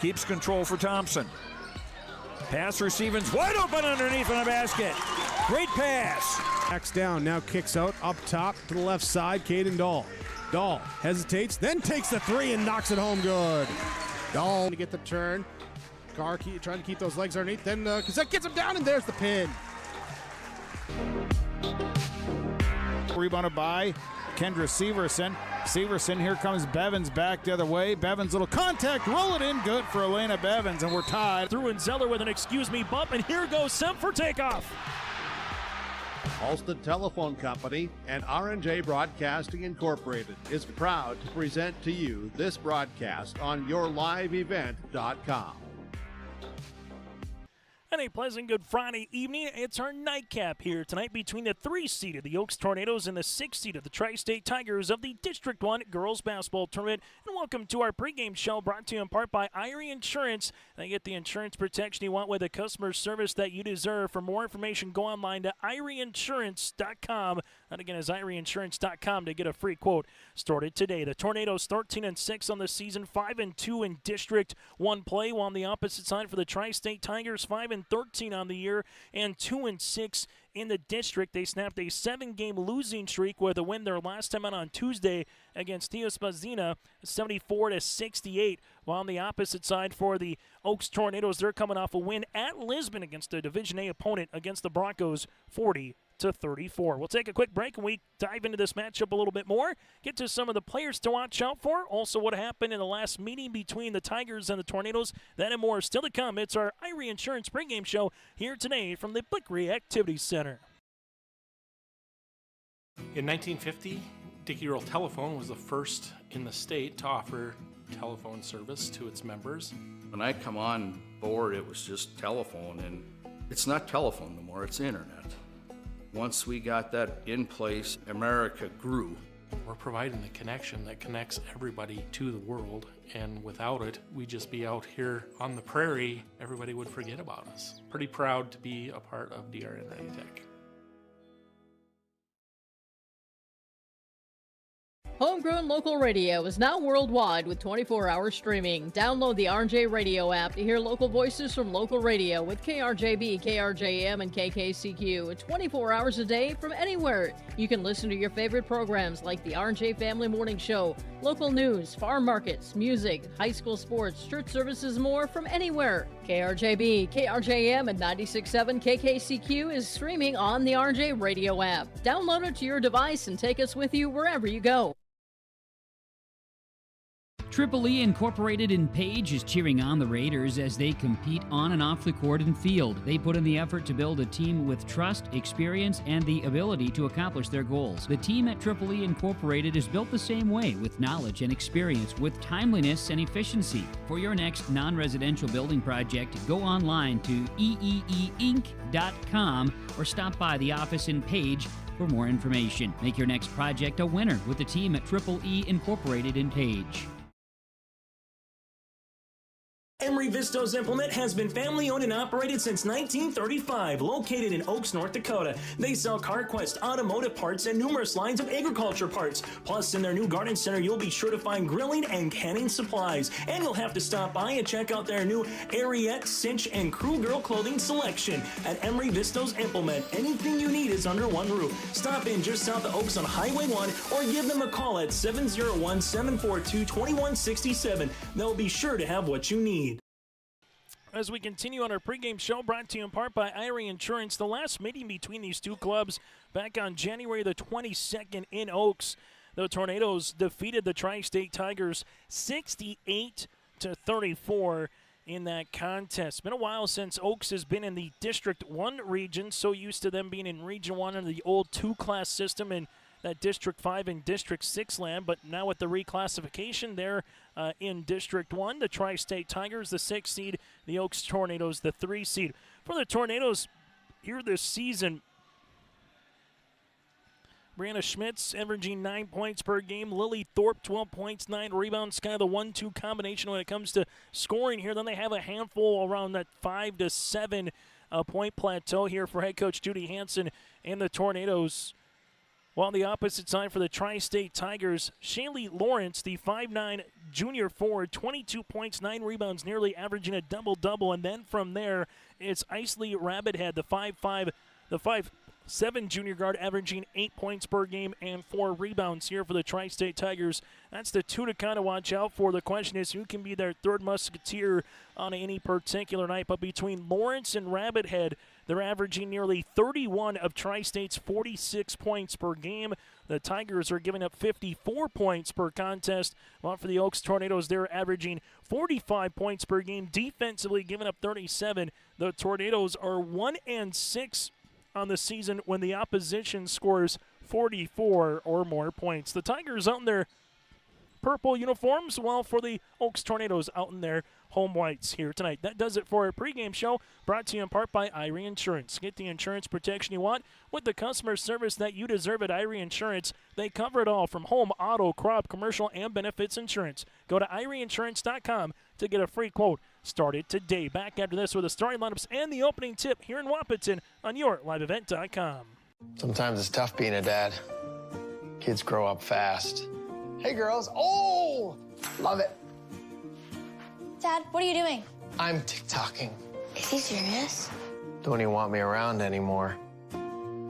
Keeps control for Thompson. Pass receiving's wide open underneath in the basket. Great pass. Backs down, now kicks out, up top to the left side, Caden Dahl. Dahl hesitates, then takes the three and knocks it home good. Dahl to get the turn. Carr trying to keep those legs underneath, then Cassette gets him down, and there's the pin. Rebounded by Kendra Severson. Severson, here comes Bevins back the other way. Bevins, little contact, roll it in, good for Elena Bevins, and we're tied. Through and Zeller with an excuse me bump, and here goes Semp for takeoff. Alston Telephone Company and R&J Broadcasting Incorporated is proud to present to you this broadcast on yourliveevent.com. And a pleasant good Friday evening. It's our nightcap here tonight between the 3-seed of the Oaks Tornadoes and the 6-seed of the Tri-State Tigers of the District 1 Girls Basketball Tournament. And welcome to our pregame show brought to you in part by Irie Insurance. They get the insurance protection you want with the customer service that you deserve. For more information, go online to IrieInsurance.com. That again is IrieInsurance.com to get a free quote started today. The Tornadoes 13-6 on the season, 5-2 in District 1 play, while on the opposite side for the Tri-State Tigers, 5-13 on the year and 2-6 in the district. They snapped a 7-game losing streak with a win their last time out on Tuesday against Teospazina, 74-68. While on the opposite side for the Oaks Tornadoes, they're coming off a win at Lisbon against a Division A opponent against the Broncos, 40-34. We'll take a quick break and we dive into this matchup a little bit more, get to some of the players to watch out for, also what happened in the last meeting between the Tigers and the Tornadoes. That and more still to come. It's our Irie Insurance pregame show here today from the Blickery Activity Center. In 1950, Dickey Earl Telephone was the first in the state to offer telephone service to its members. When I come on board, it was just telephone, and it's not telephone no more, it's internet. Once we got that in place, America grew. We're providing the connection that connects everybody to the world, and without it, we'd just be out here on the prairie. Everybody would forget about us. Pretty proud to be a part of DRN Tech. Homegrown local radio is now worldwide with 24-hour streaming. Download the RJ Radio app to hear local voices from local radio with KRJB, KRJM, and KKCQ 24 hours a day from anywhere. You can listen to your favorite programs like the RJ Family Morning Show, local news, farm markets, music, high school sports, church services, more from anywhere. KRJB, KRJM, and 96.7 KKCQ is streaming on the RJ Radio app. Download it to your device and take us with you wherever you go. Triple E Incorporated in Page is cheering on the Raiders as they compete on and off the court and field. They put in the effort to build a team with trust, experience, and the ability to accomplish their goals. The team at Triple E Incorporated is built the same way, with knowledge and experience, with timeliness and efficiency. For your next non-residential building project, go online to eeeinc.com or stop by the office in Page for more information. Make your next project a winner with the team at Triple E Incorporated in Page. Emery Vistos Implement has been family-owned and operated since 1935, located in Oaks, North Dakota. They sell CarQuest automotive parts and numerous lines of agriculture parts. Plus, in their new garden center, you'll be sure to find grilling and canning supplies. And you'll have to stop by and check out their new Ariette, Cinch, and Crew Girl clothing selection. At Emery Vistos Implement, anything you need is under one roof. Stop in just south of Oaks on Highway 1 or give them a call at 701-742-2167. They'll be sure to have what you need. As we continue on our pregame show, brought to you in part by Irie Insurance, the last meeting between these two clubs back on January the 22nd in Oaks. The Tornadoes defeated the Tri-State Tigers 68-34 in that contest. It's been a while since Oaks has been in the District 1 region, so used to them being in Region 1 under the old two-class system and that District 5 and District 6 land, but now with the reclassification, they're in District 1. The Tri-State Tigers, the 6th seed, the Oaks Tornadoes, the 3 seed. For the Tornadoes here this season, Brianna Schmitz averaging 9 points per game. Lily Thorpe, 12 points, 9 rebounds. Kind of the 1-2 combination when it comes to scoring here. Then they have a handful around that 5 to 7 point plateau here for head coach Judy Hansen and the Tornadoes. While on the opposite side for the Tri-State Tigers, Shaylee Lawrence, the 5'9 junior forward, 22 points, 9 rebounds, nearly averaging a double-double. And then from there, it's Isley Rabbithead, the 5'7 junior guard, averaging 8 points per game and 4 rebounds here for the Tri-State Tigers. That's the two to kind of watch out for. The question is who can be their third musketeer on any particular night. But between Lawrence and Rabbithead, they're averaging nearly 31 of Tri-State's 46 points per game. The Tigers are giving up 54 points per contest. While for the Oaks Tornadoes, they're averaging 45 points per game, defensively giving up 37. The Tornadoes are 1-6 on the season when the opposition scores 44 or more points. The Tigers out in their purple uniforms, while for the Oaks Tornadoes out in their home whites here tonight. That does it for our pregame show, brought to you in part by Irie Insurance. Get the insurance protection you want with the customer service that you deserve at Irie Insurance. They cover it all from home, auto, crop, commercial, and benefits insurance. Go to IrieInsurance.com to get a free quote. Started today. Back after this with the starting lineups and the opening tip here in Wapaton on YourLiveEvent.com. Sometimes it's tough being a dad. Kids grow up fast. Hey, girls. Oh, love it. Dad, what are you doing? I'm TikToking. Is he serious? Don't even want me around anymore. You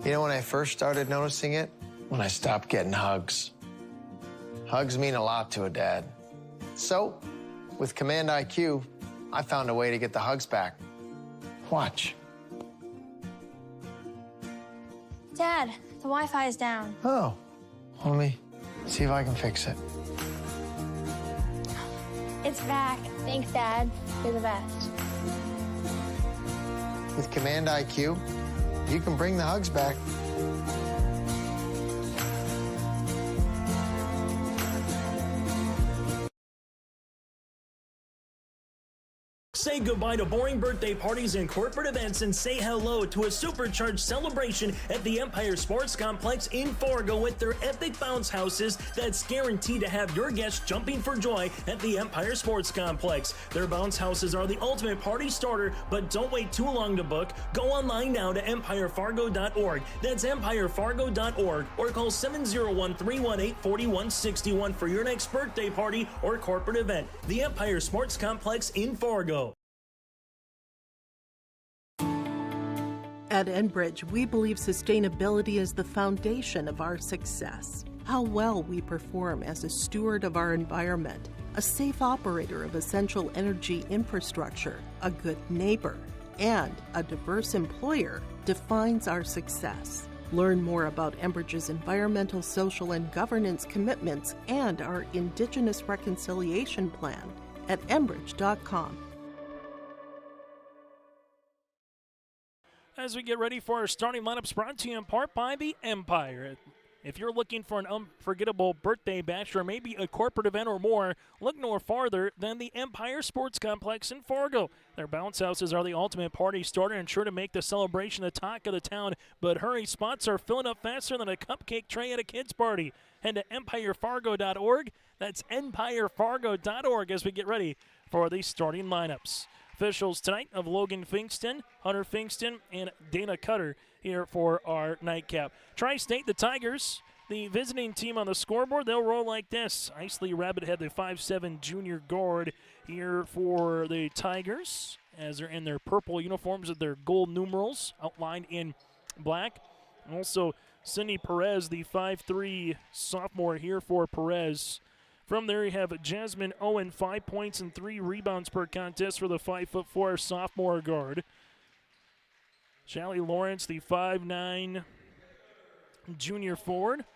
know when I first started noticing it? When I stopped getting hugs. Hugs mean a lot to a dad. So, with Command IQ, I found a way to get the hugs back. Watch. Dad, the Wi-Fi is down. Oh, let me see if I can fix it. It's back. Thanks, Dad. You're the best. With Command IQ, you can bring the hugs back. Say goodbye to boring birthday parties and corporate events and say hello to a supercharged celebration at the Empire Sports Complex in Fargo with their epic bounce houses that's guaranteed to have your guests jumping for joy at the Empire Sports Complex. Their bounce houses are the ultimate party starter, but don't wait too long to book. Go online now to empirefargo.org. That's empirefargo.org, or call 701-318-4161 for your next birthday party or corporate event. The Empire Sports Complex in Fargo. At Enbridge, we believe sustainability is the foundation of our success. How well we perform as a steward of our environment, a safe operator of essential energy infrastructure, a good neighbor, and a diverse employer defines our success. Learn more about Enbridge's environmental, social, and governance commitments and our Indigenous Reconciliation Plan at enbridge.com. As we get ready for our starting lineups, brought to you in part by the Empire. If you're looking for an unforgettable birthday bash or maybe a corporate event or more, look no farther than the Empire Sports Complex in Fargo. Their bounce houses are the ultimate party starter and sure to make the celebration the talk of the town. But hurry, spots are filling up faster than a cupcake tray at a kid's party. Head to empirefargo.org. That's empirefargo.org as we get ready for the starting lineups. Officials tonight of Logan Finkston, Hunter Finkston, and Dana Cutter here for our nightcap. Tri-State, the Tigers, the visiting team on the scoreboard, they'll roll like this. Isley Rabbithead, the 5'7 junior guard here for the Tigers, as they're in their purple uniforms with their gold numerals outlined in black. Also, Cindy Perez, the 5'3 sophomore here for Perez. From there, you have Jasmine Owen, 5 points and 3 rebounds per contest for the 5'4 sophomore guard. Shaylee Lawrence, the 5'9 junior forward.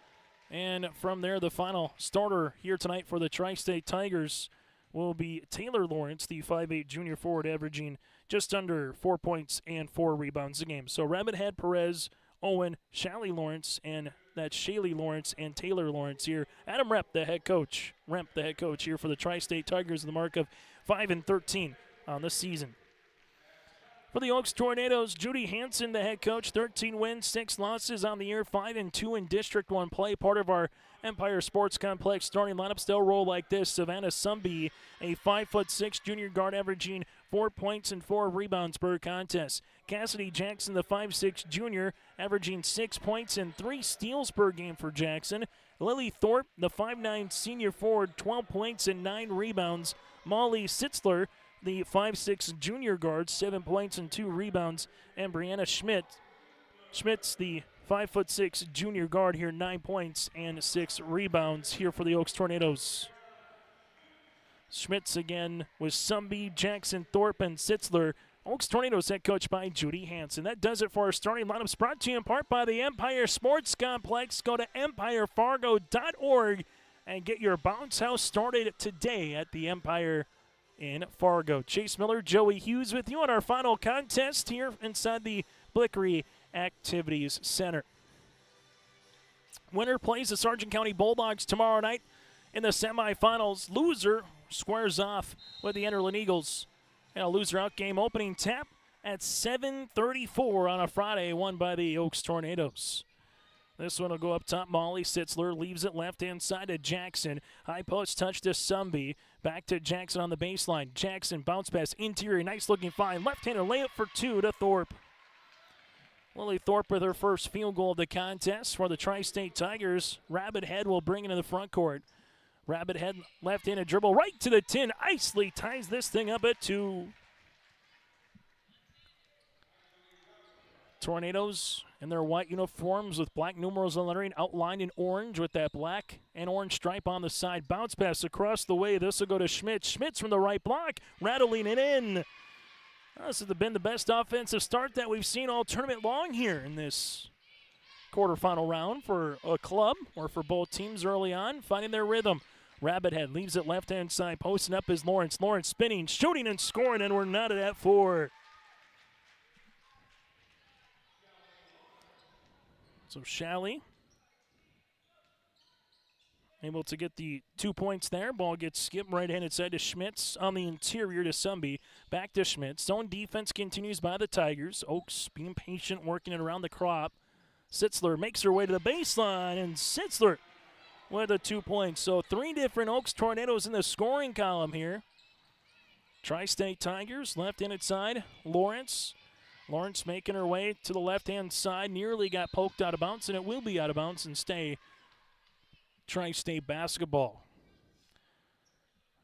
And from there, the final starter here tonight for the Tri-State Tigers will be Taylor Lawrence, the 5'8 junior forward, averaging just under 4 points and 4 rebounds a game. So Rabbithead, Perez, Owen, Shaylee Lawrence, and that's Shaylee Lawrence and Taylor Lawrence here. Adam Remp, the head coach here for the Tri-State Tigers, the mark of 5-13 on the season. For the Oaks Tornadoes, Judy Hansen, the head coach, 13 wins, 6 losses on the year, 5-2 in District 1 play. Part of our Empire Sports Complex starting lineups, they'll roll like this. Savannah Sumby, a 5'6" junior guard, averaging 4 points and 4 rebounds per contest. Cassidy Jackson, the 5'6" junior, averaging 6 points and 3 steals per game for Jackson. Lily Thorpe, the 5'9" senior forward, 12 points and 9 rebounds. Molly Sitzler, the 5'6" junior guard, 7 points and 2 rebounds. And Brianna Schmitz, the 5'6" junior guard here, 9 points and 6 rebounds here for the Oaks Tornadoes. Schmitz again with Sumby, Jackson, Thorpe, and Sitzler. Oaks Tornadoes head coach by Judy Hansen. That does it for our starting lineups, brought to you in part by the Empire Sports Complex. Go to empirefargo.org and get your bounce house started today at the Empire in Fargo. Chase Miller, Joey Hughes with you on our final contest here inside the Blickery Activities Center. Winner plays the Sargent County Bulldogs tomorrow night in the semifinals. Loser squares off with the Enderlin Eagles. And a loser out game opening tap at 7:34 on a Friday, won by the Oaks Tornadoes. This one will go up top. Molly Sitzler leaves it left-hand side to Jackson. High post touch to Sumby. Back to Jackson on the baseline. Jackson bounce pass interior. Nice-looking find. Left-hander layup for 2 to Thorpe. Lily Thorpe with her first field goal of the contest for the Tri-State Tigers. Rabbit Head will bring it in the front court. Rabbit Head left-handed dribble right to the tin. Isley ties this thing up at 2. Tornadoes in their white uniforms with black numerals and lettering outlined in orange with that black and orange stripe on the side. Bounce pass across the way. This will go to Schmitz. Schmitz from the right block, rattling it in. This has been the best offensive start that we've seen all tournament long here in this quarterfinal round for a club or for both teams early on, finding their rhythm. Rabbit Head leaves it left-hand side, posting up is Lawrence. Lawrence spinning, shooting, and scoring, and we're knotted at 4. So Shalley able to get the 2 points there. Ball gets skipped right-handed side to Schmitz on the interior to Sumby. Back to Schmitz. Zone defense continues by the Tigers. Oaks being patient, working it around the crop. Sitzler makes her way to the baseline, and Sitzler with the 2 points. So 3 different Oaks Tornadoes in the scoring column here. Tri-State Tigers, left-handed side, Lawrence. Lawrence making her way to the left-hand side, nearly got poked out of bounds, and it will be out of bounds and stay Tri-State basketball.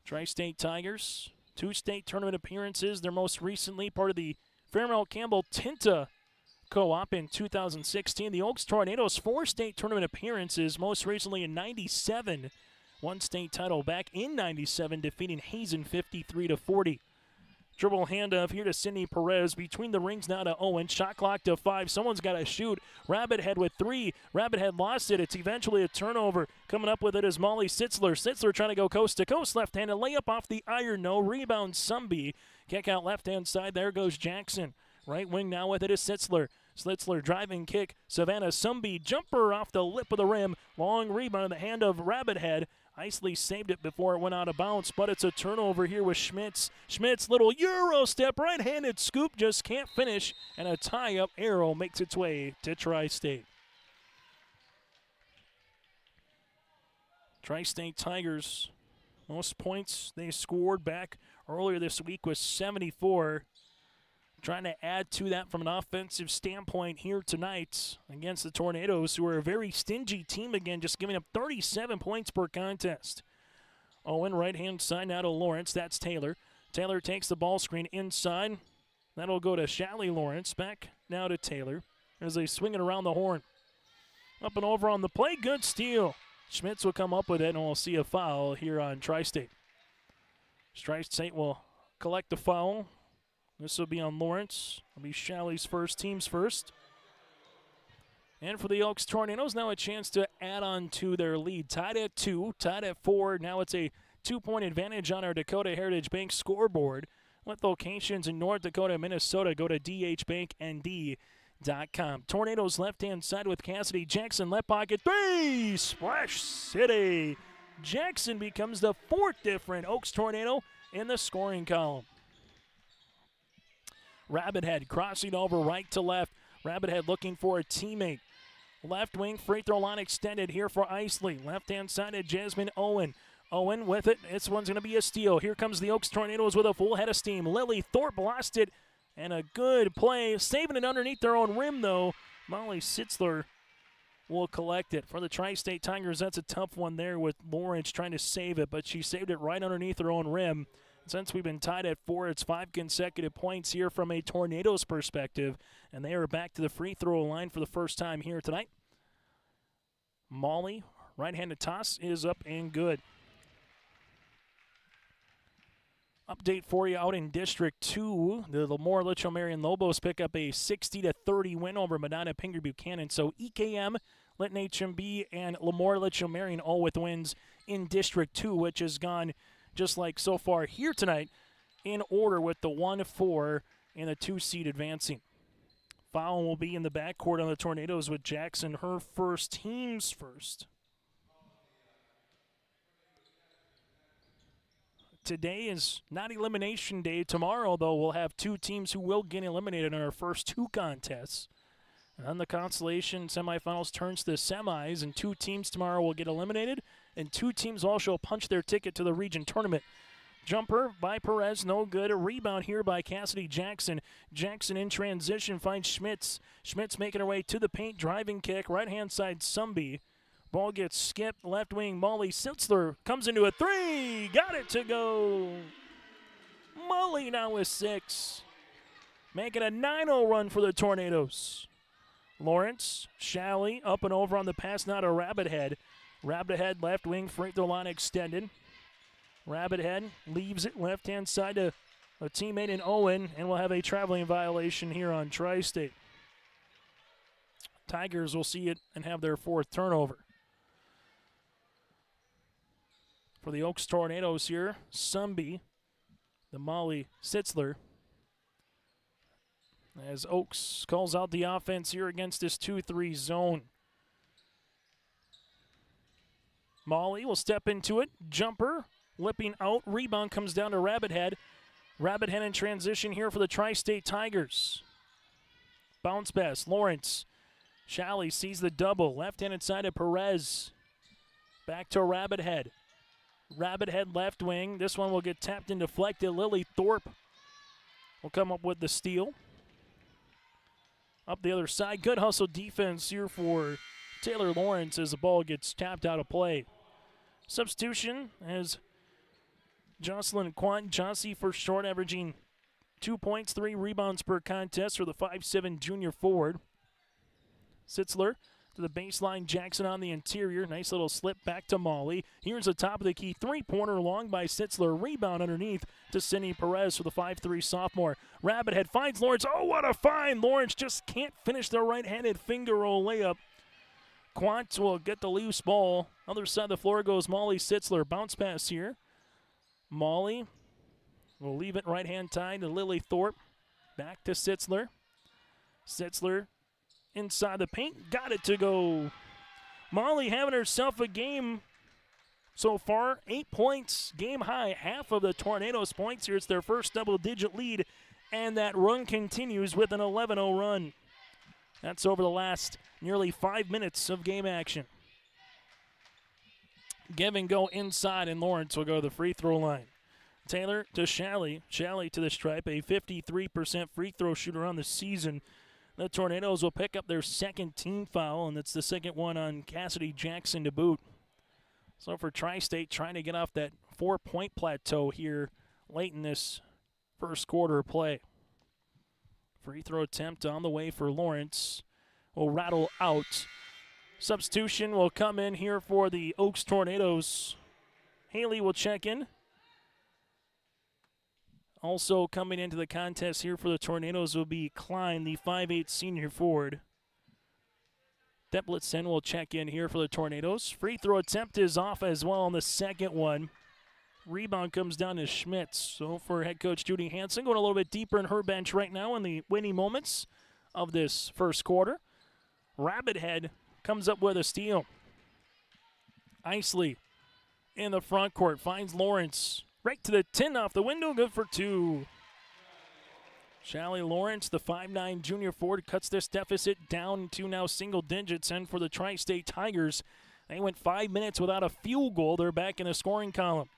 Tri-State Tigers, 2 state tournament appearances. They're most recently part of the Fairmount Campbell Tinta Co-op in 2016. The Oaks Tornadoes, 4 state tournament appearances, most recently in 97. 1 state title back in 97, defeating Hazen 53-40. Dribble handoff here to Sydney Perez. Between the rings now to Owen. Shot clock to 5. Someone's got to shoot. Rabbit Head with 3. Rabbit Head lost it. It's eventually a turnover. Coming up with it is Molly Sitzler. Sitzler trying to go coast to coast. Left-handed layup off the iron. No rebound. Sumby. Kick out left-hand side. There goes Jackson. Right wing now with it is Sitzler. Sitzler driving kick. Savannah Sumby. Jumper off the lip of the rim. Long rebound in the hand of Rabbit Head. Isley saved it before it went out of bounds, but it's a turnover here with Schmitz. Schmitz, little Euro step, right-handed scoop, just can't finish, and a tie-up arrow makes its way to Tri-State. Tri-State Tigers, most points they scored back earlier this week was 74. Trying to add to that from an offensive standpoint here tonight against the Tornadoes, who are a very stingy team again, just giving up 37 points per contest. Owen, right-hand side now to Lawrence. That's Taylor. Taylor takes the ball screen inside. That'll go to Shalley Lawrence. Back now to Taylor as they swing it around the horn. Up and over on the play. Good steal. Schmitz will come up with it, and we'll see a foul here on Tri-State. Tri-State will collect the foul. This will be on Lawrence. It'll be Shalley's first, team's first. And for the Oaks Tornadoes, now a chance to add on to their lead. Tied at 2, tied at 4. Now it's a 2-point advantage on our Dakota Heritage Bank scoreboard. With locations in North Dakota, Minnesota, go to dhbanknd.com. Tornadoes left-hand side with Cassidy Jackson, left pocket, 3! Splash City! Jackson becomes the 4th different Oaks Tornado in the scoring column. Rabbit Head crossing over right to left. Rabbit Head looking for a teammate. Left wing free throw line extended here for Isley. Left-hand side of Jasmine Owen. Owen with it. This one's going to be a steal. Here comes the Oaks Tornadoes with a full head of steam. Lily Thorpe lost it. And a good play. Saving it underneath their own rim, though. Molly Sitzler will collect it. For the Tri-State Tigers, that's a tough one there with Lawrence trying to save it, but she saved it right underneath her own rim. Since we've been tied at 4, it's 5 consecutive points here from a Tornadoes perspective, and they are back to the free throw line for the first time here tonight. Molly, right-handed toss, is up and good. Update for you out in District 2. The Lemoore Litchfield Marion Lobos pick up a 60-30 win over Medina Pingree Buchanan. So EKM, Lytton HMB, and Lemoore Litchfield Marion all with wins in District 2, which has gone just like so far here tonight in order with the 1-4 and the 2 seed advancing. Foul will be in the backcourt on the Tornadoes with Jackson, her first, team's first. Today is not elimination day. Tomorrow, though, we'll have 2 teams who will get eliminated in our first 2 contests. And then the consolation semifinals turns to semis, and 2 teams tomorrow will get eliminated, and 2 teams also punch their ticket to the region tournament. Jumper by Perez, no good. A rebound here by Cassidy Jackson. Jackson in transition finds Schmitz. Schmitz making her way to the paint, driving kick, right-hand side Sumby. Ball gets skipped, left wing, Molly Sitzler comes into a 3. Got it to go. Molly now with 6. Making a 9-0 run for the Tornadoes. Lawrence, Shalley up and over on the pass, now to Rabbit Head. Rabbit Head left wing, free throw line extended. Rabbit Head leaves it left-hand side to a teammate in Owen, and we'll have a traveling violation here on Tri-State. Tigers will see it and have their 4th turnover. For the Oaks Tornadoes here, Sumby, the Molly Sitzler. As Oaks calls out the offense here against this 2-3 zone. Molly will step into it, jumper, lipping out, rebound comes down to Rabbit Head. Rabbit Head in transition here for the Tri-State Tigers. Bounce pass, Lawrence. Shalley sees the double, left-handed side of Perez. Back to Rabbit Head. Rabbit Head left wing. This one will get tapped and deflected. Lily Thorpe will come up with the steal. Up the other side. Good hustle defense here for Taylor Lawrence as the ball gets tapped out of play. Substitution as Jocelyn Quant Jossie for short, averaging 2 points, 3 rebounds per contest for the 5'7" junior forward. Sitzler to the baseline, Jackson on the interior. Nice little slip back to Molly. Here's the top of the key. 3-pointer long by Sitzler. Rebound underneath to Cindy Perez for the 5'3" sophomore. Rabbit Head finds Lawrence. Oh, what a find. Lawrence just can't finish the right-handed finger roll layup. Quant will get the loose ball. Other side of the floor goes Molly Sitzler. Bounce pass here. Molly will leave it right-hand tied to Lily Thorpe. Back to Sitzler. Sitzler inside the paint, got it to go. Molly having herself a game so far. 8 points, game high. Half of the Tornadoes' points here. It's their first double-digit lead, and that run continues with an 11-0 run. That's over the last nearly 5 minutes of game action. Give and go inside, and Lawrence will go to the free throw line. Taylor to Shalley. Shalley to the stripe, a 53% free throw shooter on the season. The Tornadoes will pick up their 2nd team foul, and it's the 2nd one on Cassidy Jackson to boot. So for Tri-State, trying to get off that 4-point plateau here late in this first quarter of play. Free throw attempt on the way for Lawrence. Will rattle out. Substitution will come in here for the Oaks Tornadoes. Haley will check in. Also coming into the contest here for the Tornadoes will be Klein, the 5'8" senior forward. Deplitzen will check in here for the Tornadoes. Free throw attempt is off as well on the 2nd one. Rebound comes down to Schmitz. So for head coach Judy Hansen, going a little bit deeper in her bench right now in the winning moments of this first quarter. Rabbit Head comes up with a steal. Isley in the front court finds Lawrence. Right to the 10 off the window, good for 2. Shallie Lawrence, the 5'9 junior forward, cuts this deficit down to now single digits. And for the Tri-State Tigers, they went 5 minutes without a field goal. They're back in the scoring column.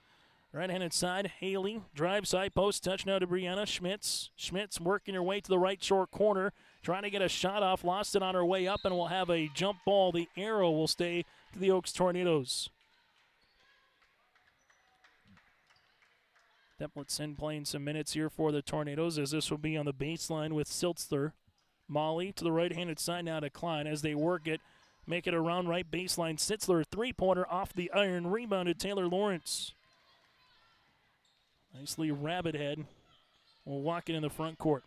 Right-handed side, Haley, drive side post, touch now to Brianna Schmitz. Schmitz working her way to the right short corner, trying to get a shot off, lost it on her way up, and will have a jump ball. The arrow will stay to the Oaks Tornadoes. Depletson playing some minutes here for the Tornadoes, as this will be on the baseline with Siltzler. Molly to the right-handed side now to Klein as they work it, make it around right baseline. Sitzler, three-pointer off the iron, rebounded Taylor Lawrence. Nicely Rabbit will walk it in the front court.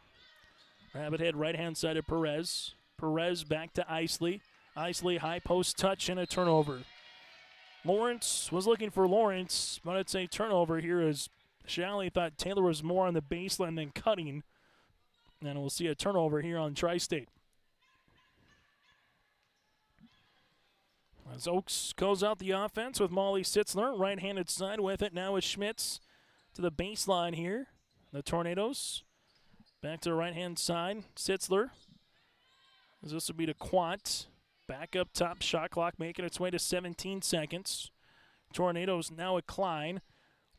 Rabbit right-hand side of Perez. Perez back to Isley. Isley high post touch and a turnover. Lawrence was looking for Lawrence, but it's a turnover here as Shallie thought Taylor was more on the baseline than cutting. And we'll see a turnover here on Tri-State. As Oaks goes out the offense with Molly Sitzler, right-handed side with it. Now is Schmitz to the baseline here. The Tornadoes back to the right-hand side. Sitzler, as this will be to Quant. Back up top, shot clock making its way to 17 seconds. Tornadoes now a Klein.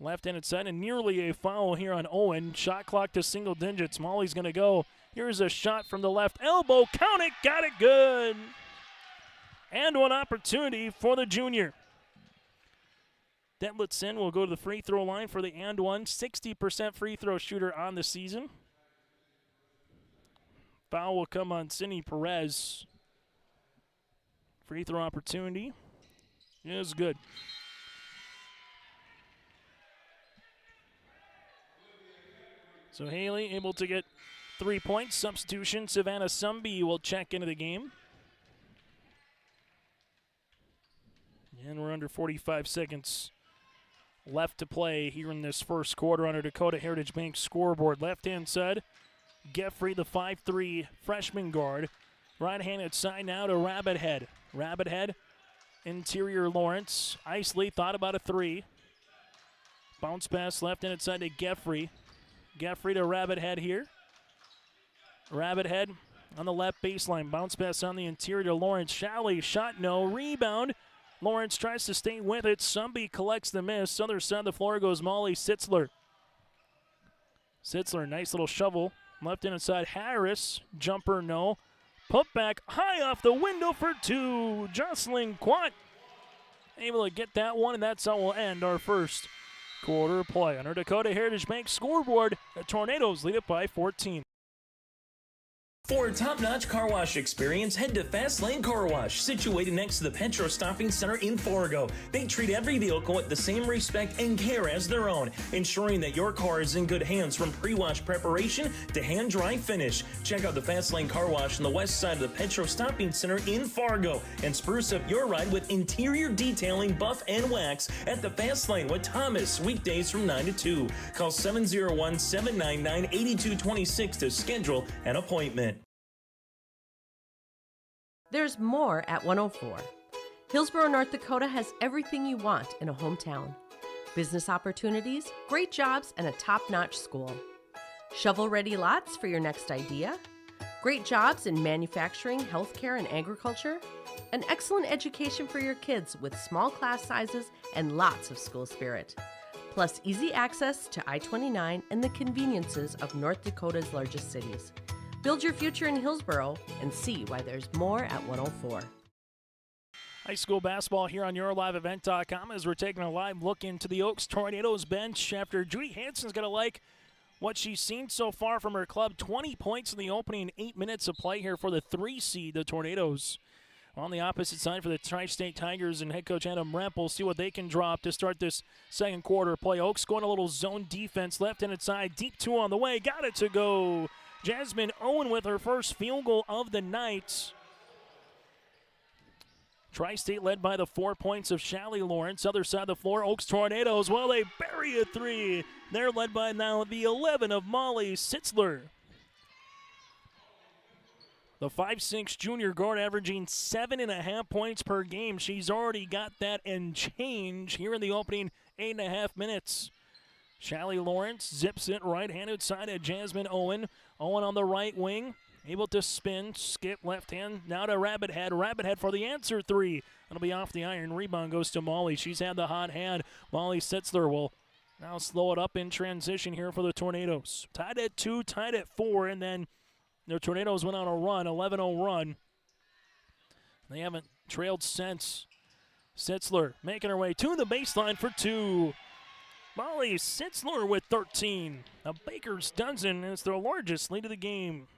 Left-handed side, and nearly a foul here on Owen. Shot clock to single digits. Molly's going to go. Here's a shot from the left elbow. Count it, got it good. And one opportunity for the junior. Detlitzson will go to the free throw line for the and one. 60% free throw shooter on the season. Foul will come on Cindy Perez. Free throw opportunity is good. So Haley able to get 3 points. Substitution, Savannah Sumby will check into the game. And we're under 45 seconds left to play here in this first quarter on our Dakota Heritage Bank scoreboard. Left-hand side, Geffrey, the 5'3 freshman guard. Right-handed side now to Rabbit. Rabbit, interior Lawrence. Isley thought about a three. Bounce pass left-handed side to Geffrey. Geffrey to Rabbit here. Rabbit on the left baseline. Bounce pass on the interior to Lawrence. Shallie, shot no. Rebound. Lawrence tries to stay with it. Sumby collects the miss. Other side of the floor goes Molly Sitzler. Sitzler, nice little shovel. Left-handed side, Harris. Jumper, no. Put back high off the window for two. Jocelyn Quant able to get that one, and that's how we'll end our first quarter play. On our Dakota Heritage Bank scoreboard, the Tornadoes lead it by 14. For a top-notch car wash experience, head to Fast Lane Car Wash, situated next to the Petro Stopping Center in Fargo. They treat every vehicle with the same respect and care as their own, ensuring that your car is in good hands from pre-wash preparation to hand-dry finish. Check out the Fast Lane Car Wash on the west side of the Petro Stopping Center in Fargo and spruce up your ride with interior detailing, buff, and wax at the Fast Lane with Thomas, weekdays from 9 to 2. Call 701-799-8226 to schedule an appointment. There's more at 104. Hillsborough, North Dakota has everything you want in a hometown. Business opportunities, great jobs, and a top-notch school. Shovel-ready lots for your next idea. Great jobs in manufacturing, healthcare, and agriculture. An excellent education for your kids with small class sizes and lots of school spirit. Plus easy access to I-29 and the conveniences of North Dakota's largest cities. Build your future in Hillsborough and see why there's more at 104. High school basketball here on YourLiveEvent.com as we're taking a live look into the Oaks Tornadoes bench after Judy Hansen's going to like what she's seen so far from her club. 20 points in the opening 8 minutes of play here for the 3 seed, the Tornadoes. On the opposite side for the Tri-State Tigers and head coach Adam Remp will see what they can drop to start this second quarter play. Oaks going a little zone defense, left-handed side, deep two on the way, got it to go. Jasmine Owen with her first field goal of the night. Tri-State led by the 4 points of Shallie Lawrence. Other side of the floor, Oaks Tornadoes, well, they bury a three. They're led by now the 11 of Molly Sitzler. The 5'6 junior guard averaging 7.5 points per game. She's already got that and change here in the opening 8.5 minutes. Shallie Lawrence zips it right-handed side at Jasmine Owen. Owen on the right wing, able to spin, skip left hand, now to Rabbit Head. Rabbit Head for the answer three. That'll be off the iron. Rebound goes to Molly. She's had the hot hand. Molly Sitzler will now slow it up in transition here for the Tornadoes. Tied at 2, tied at 4, and then the Tornadoes went on a run, 11-0 run. They haven't trailed since. Sitzler making her way to the baseline for 2. Molly Sitzler with 13. A baker's dozen, and it's their largest lead of the game.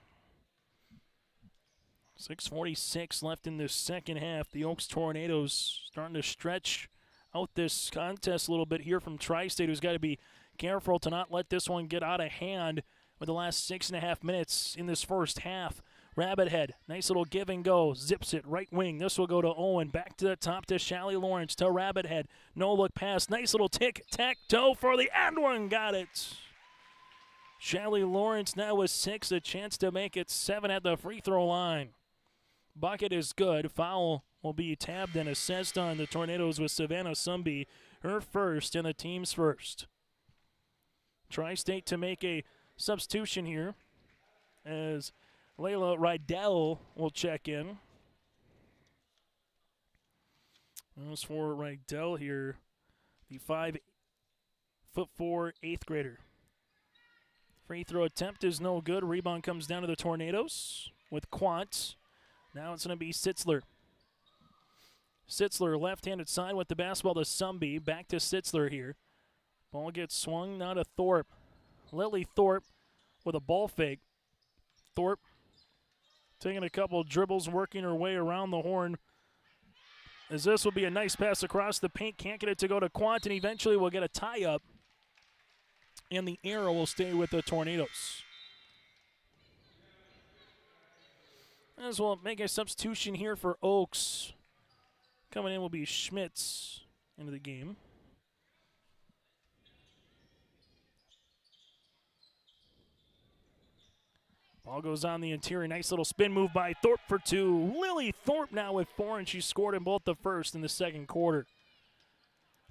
6:46 left in the second half. The Oaks Tornadoes starting to stretch out this contest a little bit here from Tri-State, who's got to be careful to not let this one get out of hand with the last 6.5 minutes in this first half. Rabbit Head, nice little give and go, zips it right wing. This will go to Owen, back to the top to Shallie Lawrence, to Rabbit Head. No look pass, nice little tic-tac-toe for the end one, got it. Shallie Lawrence now with 6, a chance to make it 7 at the free throw line. Bucket is good, foul will be tabbed and assessed on the Tornadoes with Savannah Sumby, her first and the team's first. Tri-State to make a substitution here as Layla Rydell will check in. As for Rydell here, the 5'4" 8th grader. Free throw attempt is no good. Rebound comes down to the Tornadoes with Quant. Now it's going to be Sitzler. Sitzler left-handed side with the basketball to Sumby. Back to Sitzler here. Ball gets swung now to Thorpe. Lily Thorpe with a ball fake. Thorpe taking a couple dribbles, working her way around the horn. As this will be a nice pass across the paint. Can't get it to go to Quant, and eventually we'll get a tie-up. And the arrow will stay with the Tornadoes. As we'll make a substitution here for Oaks. Coming in will be Schmitz into the game. Ball goes on the interior. Nice little spin move by Thorpe for 2. Lily Thorpe now with 4, and she scored in both the first and the second quarter.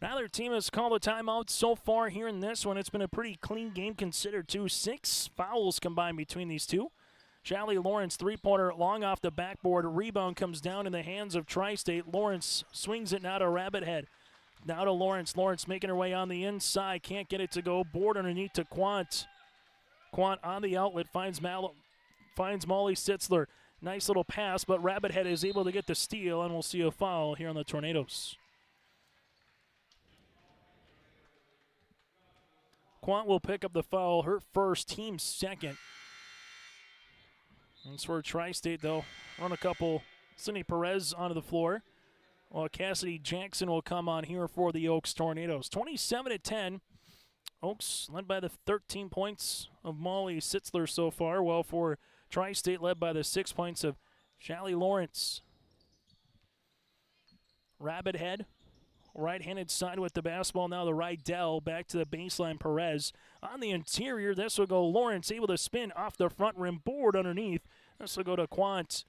Neither team has called a timeout so far here in this one. It's been a pretty clean game considered, too. 6 fouls combined between these two. Shallie Lawrence, three-pointer, long off the backboard. Rebound comes down in the hands of Tri-State. Lawrence swings it now to Rabbit Head. Now to Lawrence. Lawrence making her way on the inside. Can't get it to go. Board underneath to Quant. Quant on the outlet finds Molly Sitzler. Nice little pass, but Rabbit Head is able to get the steal, and we'll see a foul here on the Tornadoes. Quant will pick up the foul, her first, team second. That's for Tri-State, though. Run a couple. Sydney Perez onto the floor. Well, Cassidy Jackson will come on here for the Oaks Tornadoes. 27-10. Oaks led by the 13 points of Molly Sitzler so far, while for Tri-State led by the 6 points of Shallie Lawrence. Rabbit Head, right-handed side with the basketball. Now the Rydell back to the baseline. Perez on the interior. This will go Lawrence, able to spin off the front rim, board underneath. This will go to Quant.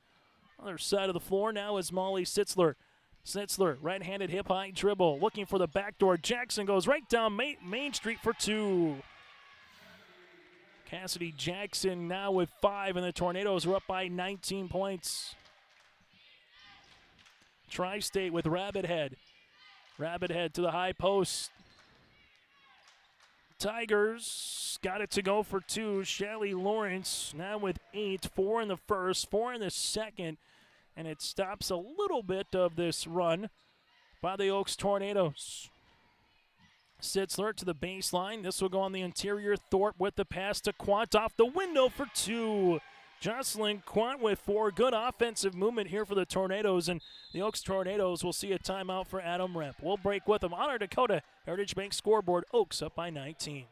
Other side of the floor now is Molly Sitzler. Sitzler, right-handed hip-high dribble, looking for the backdoor. Jackson goes right down Main Street for 2. Cassidy Jackson now with 5, and the Tornadoes are up by 19 points. Tri-State with Rabbit Head. Rabbit Head to the high post. Tigers got it to go for 2. Shallie Lawrence now with 8, 4 in the first, 4 in the second, and it stops a little bit of this run by the Oaks Tornadoes. Sitzler to the baseline. This will go on the interior. Thorpe with the pass to Quant off the window for 2. Jocelyn Quant with 4. Good offensive movement here for the Tornadoes, and the Oaks Tornadoes will see a timeout for Adam Rep. We'll break with them on our Dakota Heritage Bank scoreboard. Oaks up by 19.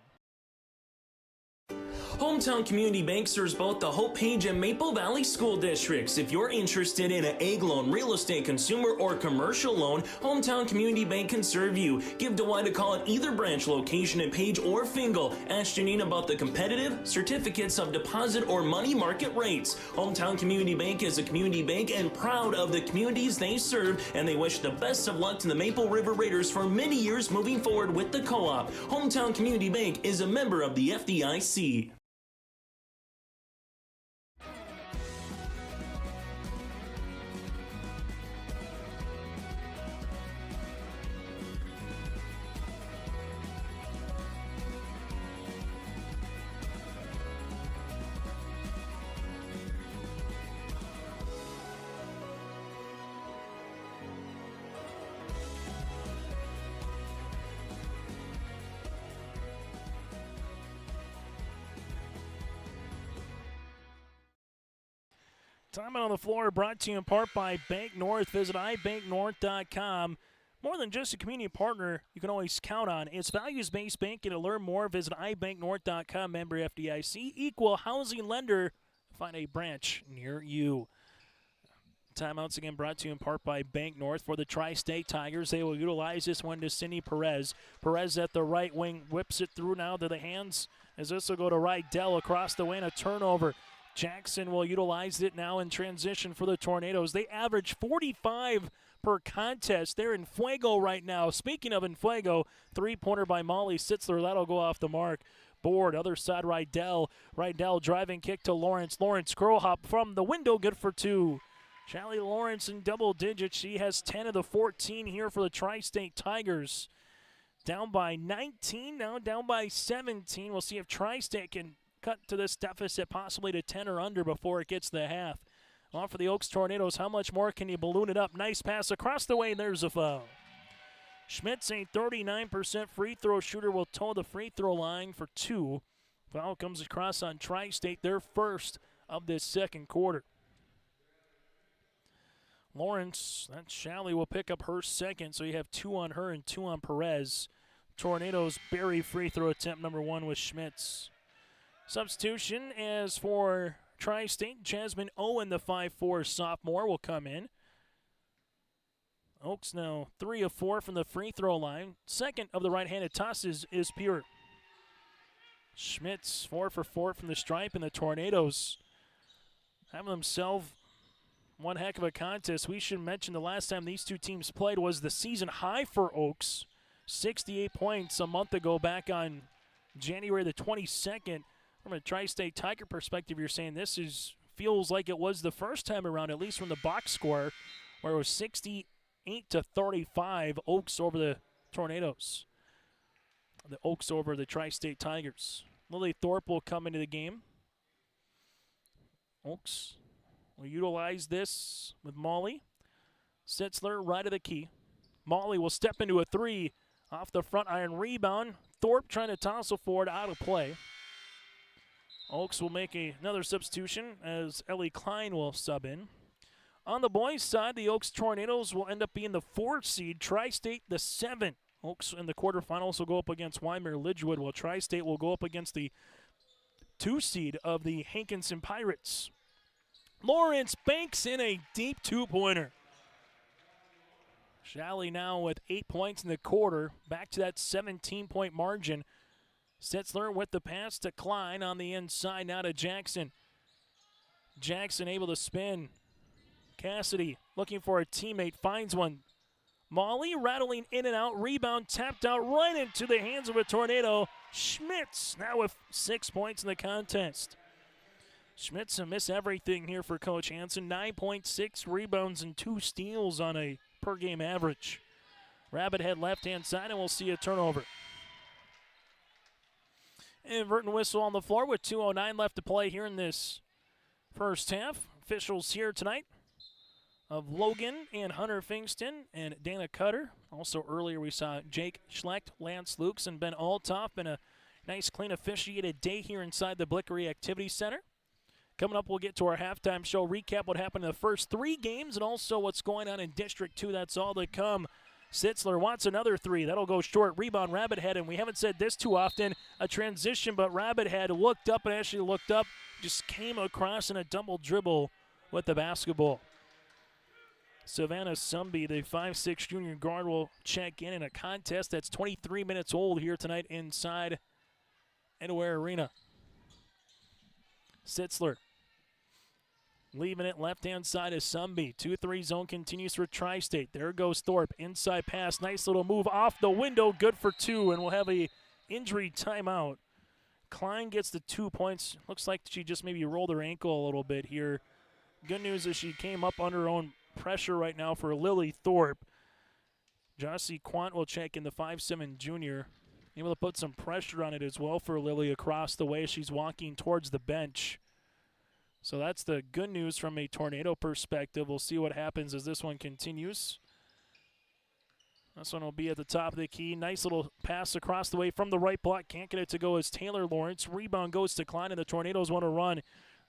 Hometown Community Bank serves both the Hope Page and Maple Valley school districts. If you're interested in an egg loan, real estate, consumer, or commercial loan, Hometown Community Bank can serve you. Give DeWine a call at either branch location in Page or Fingal. Ask Janine about the competitive certificates of deposit or money market rates. Hometown Community Bank is a community bank and proud of the communities they serve, and they wish the best of luck to the Maple River Raiders for many years moving forward with the co-op. Hometown Community Bank is a member of the FDIC. Time out on the floor brought to you in part by Bank North. Visit ibanknorth.com. More than just a community partner you can always count on. It's values-based banking. To learn more, visit ibanknorth.com. Member FDIC. Equal housing lender. Find a branch near you. Timeouts again brought to you in part by Bank North. For the Tri-State Tigers, they will utilize this one to Cindy Perez. Perez at the right wing whips it through now to the hands as this will go to Rydell across the way and a turnover. Jackson will utilize it now in transition for the Tornadoes. They average 45 per contest. They're in Fuego right now. Speaking of in Fuego, three-pointer by Molly Sitzler. That'll go off the mark. Board, other side, Rydell. Rydell driving kick to Lawrence. Lawrence curl hop from the window, good for two. Shallie Lawrence in double digits. She has 10 of the 14 here for the Tri-State Tigers. Down by 19, now down by 17. We'll see if Tri-State can cut to this deficit possibly to 10 or under before it gets to the half. On for the Oaks Tornadoes, how much more can you balloon it up? Nice pass across the way, and there's a foul. Schmitz, a 39% free throw shooter, will toe the free throw line for two. Foul comes across on Tri-State, their first of this second quarter. Lawrence, that Shallie will pick up her second, so you have two on her and two on Perez. Tornadoes bury free throw attempt number one with Schmitz. Substitution as for Tri-State, Jasmine Owen, the 5'4" sophomore, will come in. Oaks now 3 of 4 from the free throw line. Second of the right-handed tosses is pure. Schmitz 4 for 4 from the stripe, and the Tornadoes having themselves one heck of a contest. We should mention the last time these two teams played was the season high for Oaks. 68 points a month ago back on January the 22nd. From a Tri-State Tiger perspective, you're saying this feels like it was the first time around, at least from the box score, where it was 68-35, Oaks over the Tornadoes. The Oaks over the Tri-State Tigers. Lily Thorpe will come into the game. Oaks will utilize this with Molly. Sitzler right of the key. Molly will step into a three off the front iron rebound. Thorpe trying to toss it forward, out of play. Oaks will make another substitution as Ellie Klein will sub in. On the boys' side, the Oaks Tornadoes will end up being the 4 seed, Tri-State the 7. Oaks in the quarterfinals will go up against Wymer Lidgewood, while Tri-State will go up against the 2 seed of the Hankinson Pirates. Lawrence banks in a deep two-pointer. Shallie now with 8 points in the quarter, back to that 17-point margin. Sitzler with the pass to Klein on the inside, now to Jackson. Jackson able to spin. Cassidy looking for a teammate, finds one. Molly rattling in and out, rebound tapped out right into the hands of a Tornado. Schmitz now with 6 points in the contest. Schmitz will miss everything here for Coach Hansen. 9.6 rebounds and 2 steals on a per-game average. Rabbit head left-hand side, and we'll see a turnover. Inverting whistle on the floor with 2:09 left to play here in this first half. Officials here tonight of Logan and Hunter Fingston and Dana Cutter. Also earlier we saw Jake Schlecht, Lance Lukes, and Ben Altoff. Been a nice, clean, officiated day here inside the Blickery Activity Center. Coming up, we'll get to our halftime show, recap what happened in the first 3 games and also what's going on in District 2. That's all to come Sitzler wants another three. That'll go short. Rebound, Rabbit Head, and we haven't said this too often, a transition, but Rabbit Head looked up and actually looked up, just came across in a double dribble with the basketball. Savannah Sumby, the 5'6 junior guard, will check in a contest that's 23 minutes old here tonight inside Edware Arena. Sitzler leaving it left-hand side is Sumby. 2-3 zone continues for Tri-State. There goes Thorpe. Inside pass. Nice little move off the window. Good for two, and we'll have a injury timeout. Klein gets the 2 points. Looks like she just maybe rolled her ankle a little bit here. Good news is she came up under her own pressure right now for Lily Thorpe. Jossie Quant will check in, the 5'7 junior. Able to put some pressure on it as well for Lily across the way. She's walking towards the bench. So that's the good news from a Tornado perspective. We'll see what happens as this one continues. This one will be at the top of the key. Nice little pass across the way from the right block. Can't get it to go as Taylor Lawrence. Rebound goes to Klein, and the Tornadoes want to run.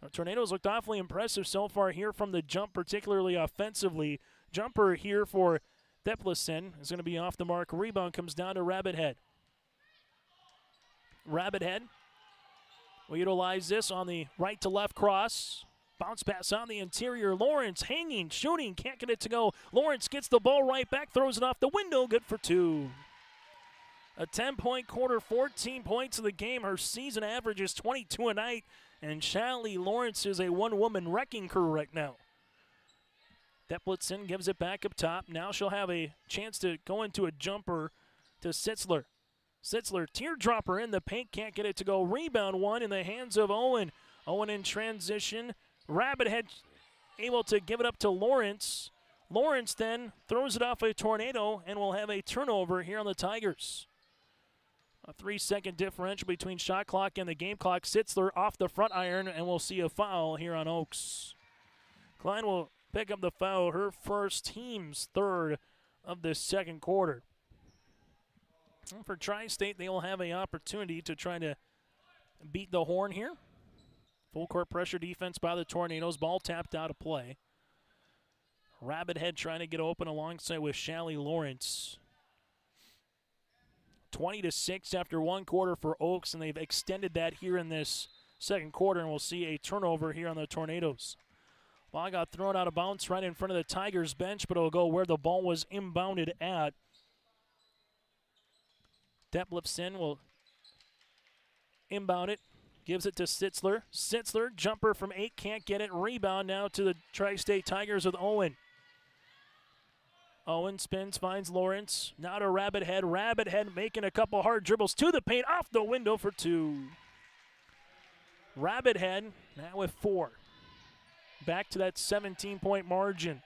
The Tornadoes looked awfully impressive so far here from the jump, particularly offensively. Jumper here for Deplison is going to be off the mark. Rebound comes down to Rabbit Head. Rabbit Head will utilize this on the right to left cross. Bounce pass on the interior. Lawrence hanging, shooting, can't get it to go. Lawrence gets the ball right back, throws it off the window, good for two. A 10-point quarter, 14 points in the game. Her season average is 22 a night, and Shallie Lawrence is a one-woman wrecking crew right now. Deplitson gives it back up top. Now she'll have a chance to go into a jumper to Sitzler. Sitzler, teardropper in the paint, can't get it to go. Rebound one in the hands of Owen. Owen in transition. Rabbit Head able to give it up to Lawrence. Lawrence then throws it off a Tornado and will have a turnover here on the Tigers. A 3-second differential between shot clock and the game clock. Sitzler off the front iron, and we'll see a foul here on Oaks. Klein will pick up the foul, her first, team's third of the second quarter. For Tri-State, they will have an opportunity to try to beat the horn here. Full court pressure defense by the Tornadoes. Ball tapped out of play. Rabbit Head trying to get open alongside with Shallie Lawrence. 20-6 after one quarter for Oaks, and they've extended that here in this second quarter, and we'll see a turnover here on the Tornadoes. Ball got thrown out of bounds right in front of the Tigers bench, but it'll go where the ball was inbounded at. Deplipson will inbound it, gives it to Sitzler. Sitzler, jumper from 8, can't get it. Rebound now to the Tri-State Tigers with Owen. Owen spins, finds Lawrence. Now to Rabbit Head. Rabbit Head making a couple hard dribbles to the paint, off the window for two. Rabbit Head now with 4. Back to that 17-point margin.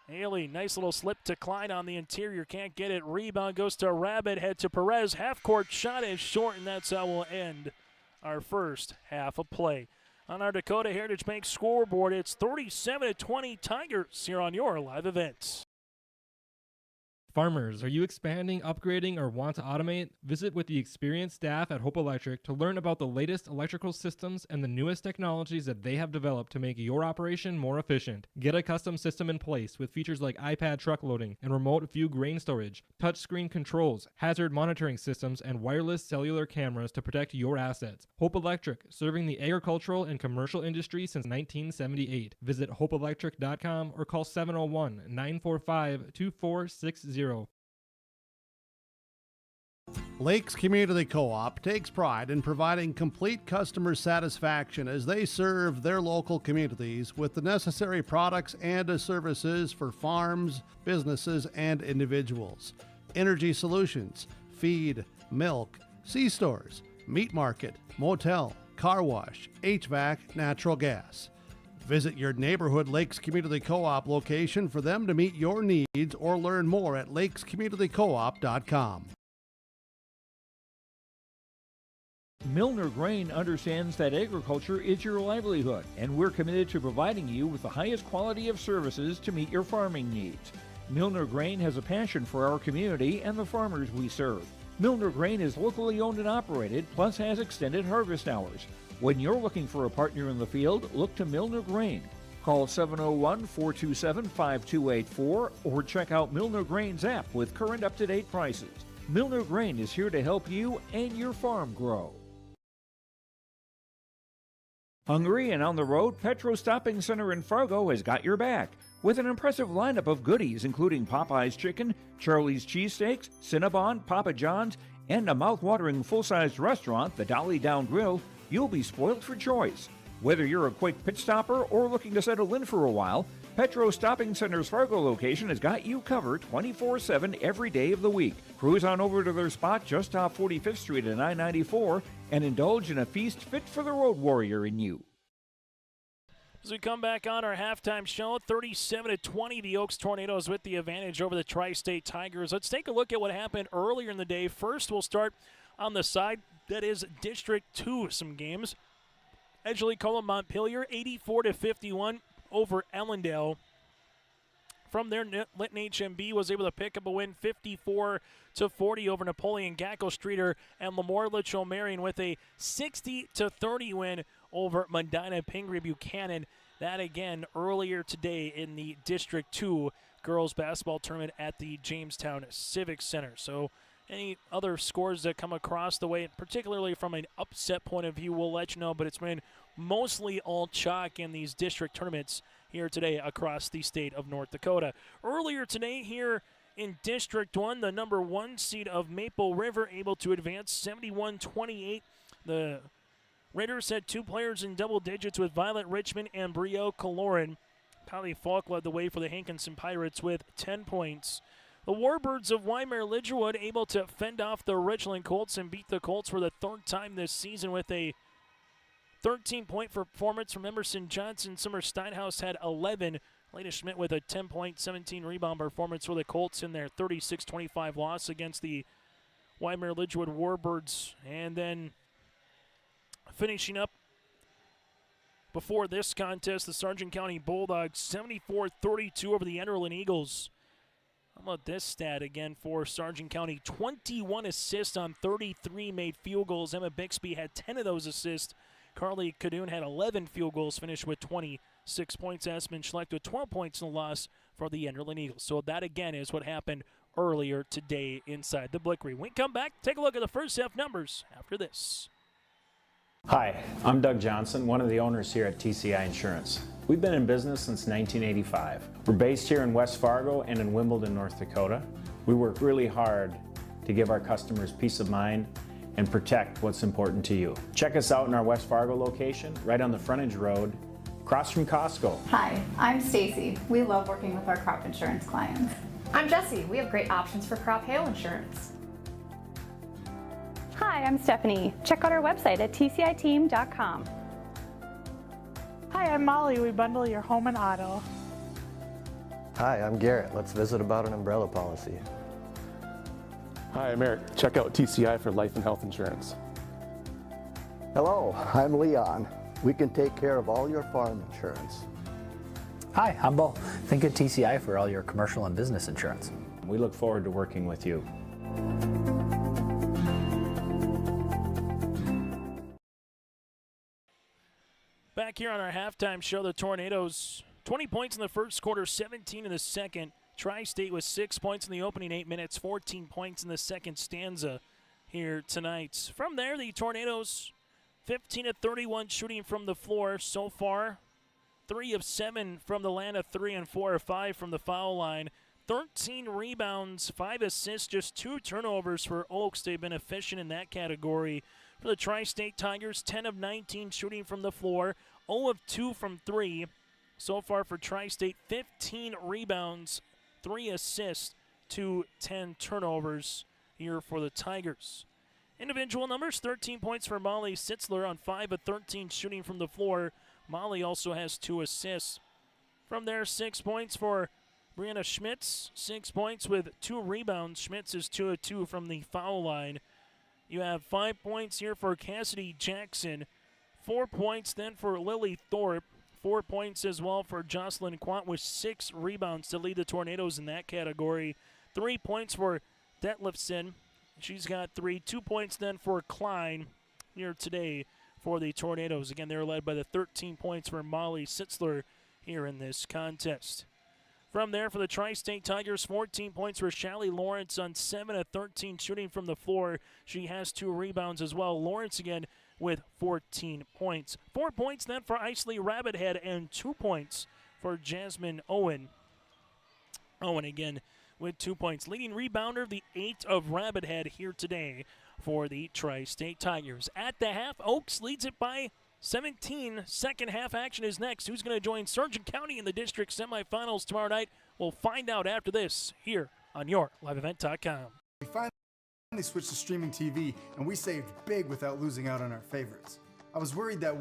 Haley, nice little slip to Klein on the interior, can't get it. Rebound goes to Rabbit Head to Perez. Half-court shot is short, and that's how we'll end our first half of play. On our Dakota Heritage Bank scoreboard, it's 37-20 Tigers here on your live events. Farmers, are you expanding, upgrading, or want to automate? Visit with the experienced staff at Hope Electric to learn about the latest electrical systems and the newest technologies that they have developed to make your operation more efficient. Get a custom system in place with features like iPad truck loading and remote view grain storage, touchscreen controls, hazard monitoring systems, and wireless cellular cameras to protect your assets. Hope Electric, serving the agricultural and commercial industry since 1978. Visit hopeelectric.com or call 701-945-2460. Lakes Community Co-op takes pride in providing complete customer satisfaction as they serve their local communities with the necessary products and services for farms, businesses, and individuals. Energy solutions, feed, milk, C-stores, meat market, motel, car wash, HVAC, natural gas. Visit your neighborhood Lakes Community Co-op location for them to meet your needs or learn more at lakescommunitycoop.com. Milner Grain understands that agriculture is your livelihood, and we're committed to providing you with the highest quality of services to meet your farming needs. Milner Grain has a passion for our community and the farmers we serve. Milner Grain is locally owned and operated, plus has extended harvest hours. When you're looking for a partner in the field, look to Milner Grain. Call 701-427-5284 or check out Milner Grain's app with current up-to-date prices. Milner Grain is here to help you and your farm grow. Hungry and on the road, Petro Stopping Center in Fargo has got your back with an impressive lineup of goodies including Popeye's Chicken, Charlie's Cheesesteaks, Cinnabon, Papa John's, and a mouth-watering full-sized restaurant, the Dolly Down Grill. You'll be spoiled for choice. Whether you're a quick pit stopper or looking to settle in for a while, Petro Stopping Center's Fargo location has got you covered 24/7 every day of the week. Cruise on over to their spot just off 45th Street and I-94 and indulge in a feast fit for the road warrior in you. As we come back on our halftime show, 37-20, the Oaks Tornadoes with the advantage over the Tri-State Tigers. Let's take a look at what happened earlier in the day. First, we'll start on the side that is District 2, some games. Edgeley Montpelier, 84-51 over Ellendale. From there, Lytton HMB was able to pick up a win 54-40 over Napoleon Gackle Streeter, and Lemoore Litchfield Marion with a 60-30 win over Medina Pingree Buchanan. That again earlier today in the District 2 girls basketball tournament at the Jamestown Civic Center. So any other scores that come across the way, particularly from an upset point of view, we'll let you know, but it's been mostly all chalk in these district tournaments here today across the state of North Dakota. Earlier today here in District 1, the number 1 seed of Maple River able to advance 71-28. The Raiders had 2 players in double digits with Violet Richmond and Brio Kaloran. Kylie Falk led the way for the Hankinson Pirates with 10 points. The Warbirds of Weimar Lidgerwood able to fend off the Richland Colts and beat the Colts for the 3rd time this season with a 13-point performance from Emerson Johnson. Summer Steinhaus had 11. Lena Schmidt with a 10-point, 17-rebound performance for the Colts in their 36-25 loss against the Weimar Lidgerwood Warbirds. And then finishing up before this contest, the Sargent County Bulldogs 74-32 over the Enderlin Eagles. How about this stat again for Sargent County? 21 assists on 33 made field goals. Emma Bixby had 10 of those assists. Carly Cadoon had 11 field goals, finished with 26 points. Aspen Schlecht with 12 points in the loss for the Enderlin Eagles. So that again is what happened earlier today inside the Blickery. When we come back, take a look at the first half numbers after this. Hi, I'm Doug Johnson, one of the owners here at TCI Insurance. We've been in business since 1985. We're based here in West Fargo and in Wimbledon, North Dakota. We work really hard to give our customers peace of mind and protect what's important to you. Check us out in our West Fargo location, right on the frontage road, across from Costco. Hi, I'm Stacy. We love working with our crop insurance clients. I'm Jessie. We have great options for crop hail insurance. Hi, I'm Stephanie. Check out our website at tciteam.com. Hi, I'm Molly. We bundle your home and auto. Hi, I'm Garrett. Let's visit about an umbrella policy. Hi, I'm Eric. Check out TCI for life and health insurance. Hello, I'm Leon. We can take care of all your farm insurance. Hi, I'm Bo. Think of TCI for all your commercial and business insurance. We look forward to working with you. Back here on our halftime show, the Tornadoes, 20 points in the first quarter, 17 in the second. Tri-State with 6 points in the opening 8 minutes, 14 points in the second stanza here tonight. From there, the Tornadoes, 15-31 shooting from the floor so far. 3 of 7 from the land of 3 and 4 of 5 from the foul line. 13 rebounds, 5 assists, just 2 turnovers for Oaks. They've been efficient in that category. For the Tri-State Tigers, 10 of 19 shooting from the floor, 0 of 2 from 3. So far for Tri-State, 15 rebounds, 3 assists to 10 turnovers here for the Tigers. Individual numbers, 13 points for Molly Sitzler on 5 of 13 shooting from the floor. Molly also has 2 assists. From there, 6 points for Brianna Schmitz, 6 points with 2 rebounds. Schmitz is 2 of 2 from the foul line. You have 5 points here for Cassidy Jackson, 4 points then for Lily Thorpe, 4 points as well for Jocelyn Quant with 6 rebounds to lead the Tornadoes in that category. 3 points for Detlefson. She's got 3. 2 points then for Klein here today for the Tornadoes. Again, they're led by the 13 points for Molly Sitzler here in this contest. From there for the Tri-State Tigers, 14 points for Shelly Lawrence on 7 of 13 shooting from the floor. She has 2 rebounds as well. Lawrence again with 14 points. 4 points then for Isley Rabbit-Head and 2 points for Jasmine Owen. Owen again with 2 points. Leading rebounder of the 8 of Rabbit-Head here today for the Tri-State Tigers. At the half, Oaks leads it by 17. Second half action is next. Who's going to join Sargent County in the district semifinals tomorrow night? We'll find out after this here on YourLiveEvent.com. We finally switched to streaming TV, and we saved big without losing out on our favorites. I was worried that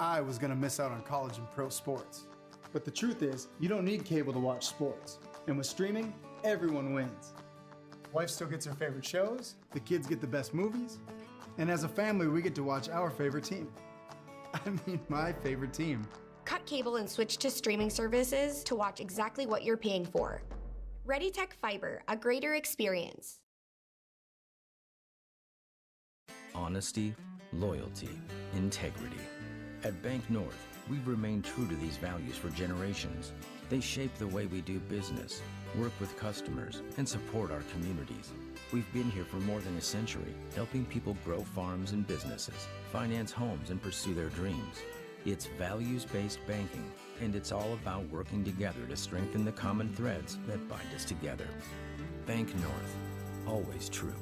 I was going to miss out on college and pro sports. But the truth is, you don't need cable to watch sports. And with streaming, everyone wins. Wife still gets her favorite shows, the kids get the best movies, and as a family, we get to watch our favorite team. I mean, my favorite team. Cut cable and switch to streaming services to watch exactly what you're paying for. ReadyTech Fiber, a greater experience. Honesty, loyalty, integrity. At Bank North, we've remained true to these values for generations. They shape the way we do business, work with customers, and support our communities. We've been here for more than a century, helping people grow farms and businesses, finance homes, and pursue their dreams. It's values-based banking, and it's all about working together to strengthen the common threads that bind us together. Bank North, always true.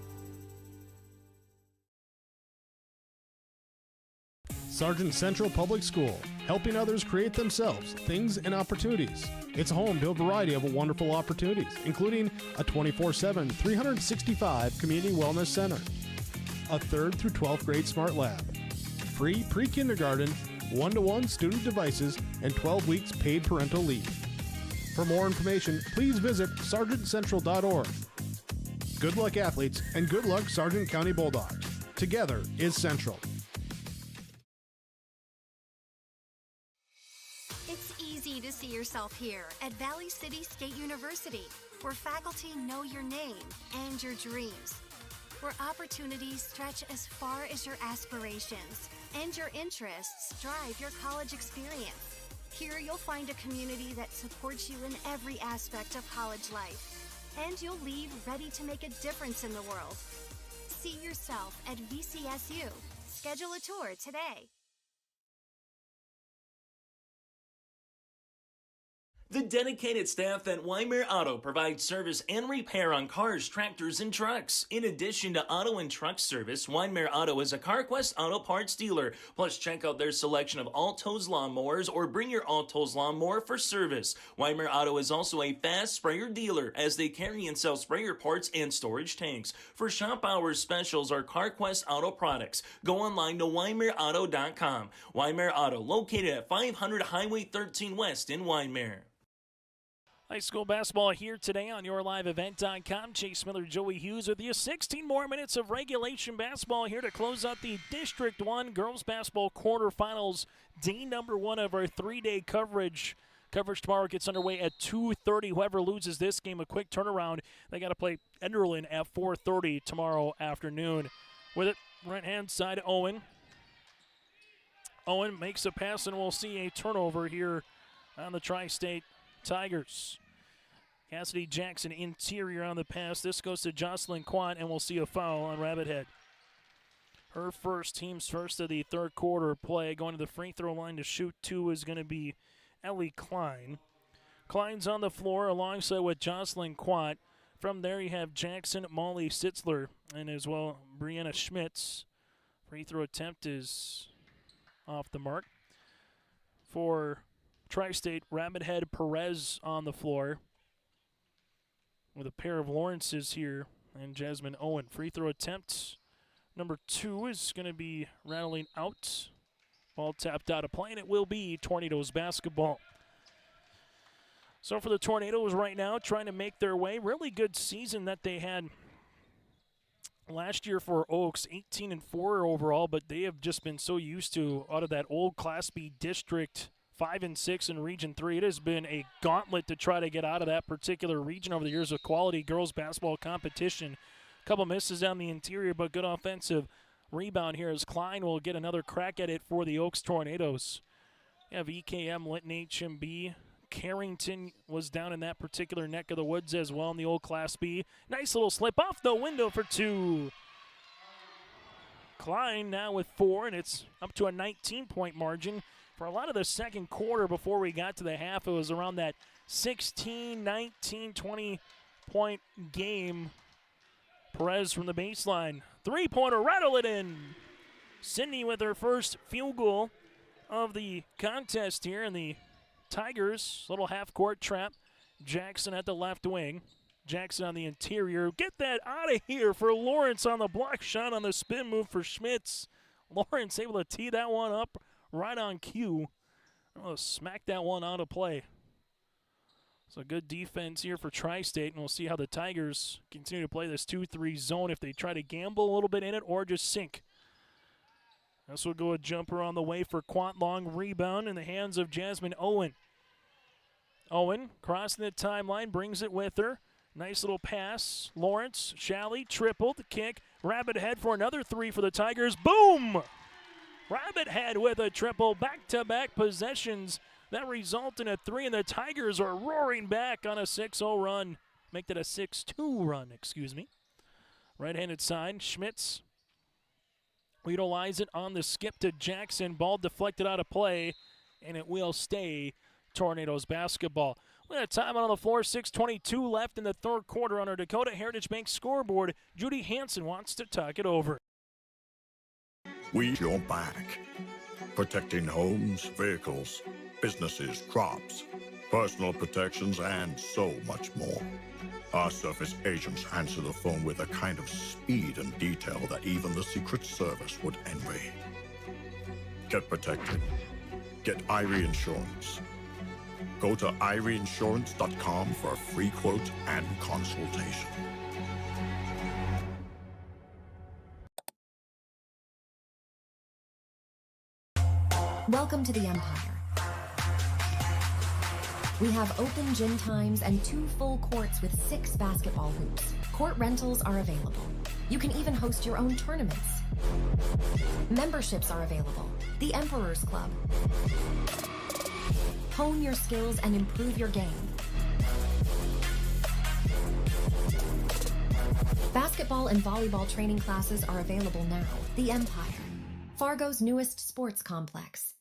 Sargent Central Public School, helping others create themselves, things, and opportunities. It's home to a variety of wonderful opportunities, including a 24/7, 365 community wellness center, a 3rd through 12th grade smart lab, free pre-kindergarten, 1-to-1 student devices, and 12 weeks paid parental leave. For more information, please visit sargentcentral.org. Good luck, athletes, and good luck, Sargent County Bulldogs. Together is Central. It's easy to see yourself here at Valley City State University, where faculty know your name and your dreams, where opportunities stretch as far as your aspirations and your interests drive your college experience. Here you'll find a community that supports you in every aspect of college life, and you'll leave ready to make a difference in the world. See yourself at VCSU. Schedule a tour today. The dedicated staff at Wymer Auto provides service and repair on cars, tractors, and trucks. In addition to auto and truck service, Wymer Auto is a CarQuest auto parts dealer. Plus, check out their selection of Alto's lawnmowers or bring your Alto's lawnmower for service. Wymer Auto is also a fast sprayer dealer as they carry and sell sprayer parts and storage tanks. For shop hours specials or CarQuest auto products, go online to WymerAuto.com. Wymer Auto, located at 500 Highway 13 West in Wymer. High school basketball here today on YourLiveEvent.com. Chase Miller, Joey Hughes with you. 16 more minutes of regulation basketball here to close out the District 1 girls basketball quarterfinals. Day number 1 of our 3-day coverage. Coverage tomorrow gets underway at 2:30. Whoever loses this game, a quick turnaround. They got to play Enderlin at 4:30 tomorrow afternoon. With it, right-hand side, Owen. Owen makes a pass, and we'll see a turnover here on the Tri-State Tigers. Cassidy Jackson interior on the pass. This goes to Jocelyn Quant, and we'll see a foul on Rabbit-Head. Her first, team's first of the third quarter play. Going to the free throw line to shoot 2 is going to be Ellie Klein. Klein's on the floor alongside with Jocelyn Quant. From there you have Jackson, Molly Sitzler, and as well Brianna Schmitz. Free throw attempt is off the mark. For Tri-State, Rabbit-Head, Perez on the floor with a pair of Lawrences here and Jasmine Owen. Free throw attempt number 2 is going to be rattling out. Ball tapped out of play, and it will be Tornadoes basketball. So for the Tornadoes right now, trying to make their way. Really good season that they had last year for Oaks, 18-4 overall, but they have just been so used to, out of that old Class B district, 5-6 in Region 3. It has been a gauntlet to try to get out of that particular region over the years of quality girls basketball competition. A couple misses down the interior, but good offensive rebound here as Klein will get another crack at it for the Oaks Tornadoes. You have EKM, Linton HMB. Carrington was down in that particular neck of the woods as well in the old Class B. Nice little slip off the window for 2. Klein now with 4, and it's up to a 19-point margin. For a lot of the second quarter before we got to the half, it was around that 16, 19, 20-point game. Perez from the baseline. 3-pointer, rattle it in. Sydney with her first field goal of the contest here, and the Tigers, little half-court trap. Jackson at the left wing. Jackson on the interior. Get that out of here for Lawrence on the block shot on the spin move for Schmitz. Lawrence able to tee that one up right on cue. Smack that one out of play. So good defense here for Tri-State, and we'll see how the Tigers continue to play this 2-3 zone, if they try to gamble a little bit in it or just sink. This will go a jumper on the way for Quant Long. Rebound in the hands of Jasmine Owen. Owen crossing the timeline, brings it with her. Nice little pass. Lawrence, Shalley, triple, the kick. Rabbit Head for another 3 for the Tigers. Boom! Rabbit Head with a triple. Back-to-back possessions that result in a 3, and the Tigers are roaring back on a 6-0 run. Make that a 6-2 run, excuse me. Right-handed side, Schmitz. Utilize it on the skip to Jackson. Ball deflected out of play, and it will stay Tornadoes basketball. We have a timeout on the floor, 6:22 left in the third quarter on our Dakota Heritage Bank scoreboard. Judy Hansen wants to talk it over. We your back, protecting homes, vehicles, businesses, crops, personal protections, and so much more. Our surface agents answer the phone with a kind of speed and detail that even the Secret Service would envy. Get protected. Get Irie Insurance. Go to IrieInsurance.com for a free quote and consultation. Welcome to the Empire. We have open gym times and 2 full courts with 6 basketball hoops. Court rentals are available. You can even host your own tournaments. Memberships are available. The Emperor's Club. Hone your skills and improve your game. Basketball and volleyball training classes are available now. The Empire, Fargo's newest sports complex.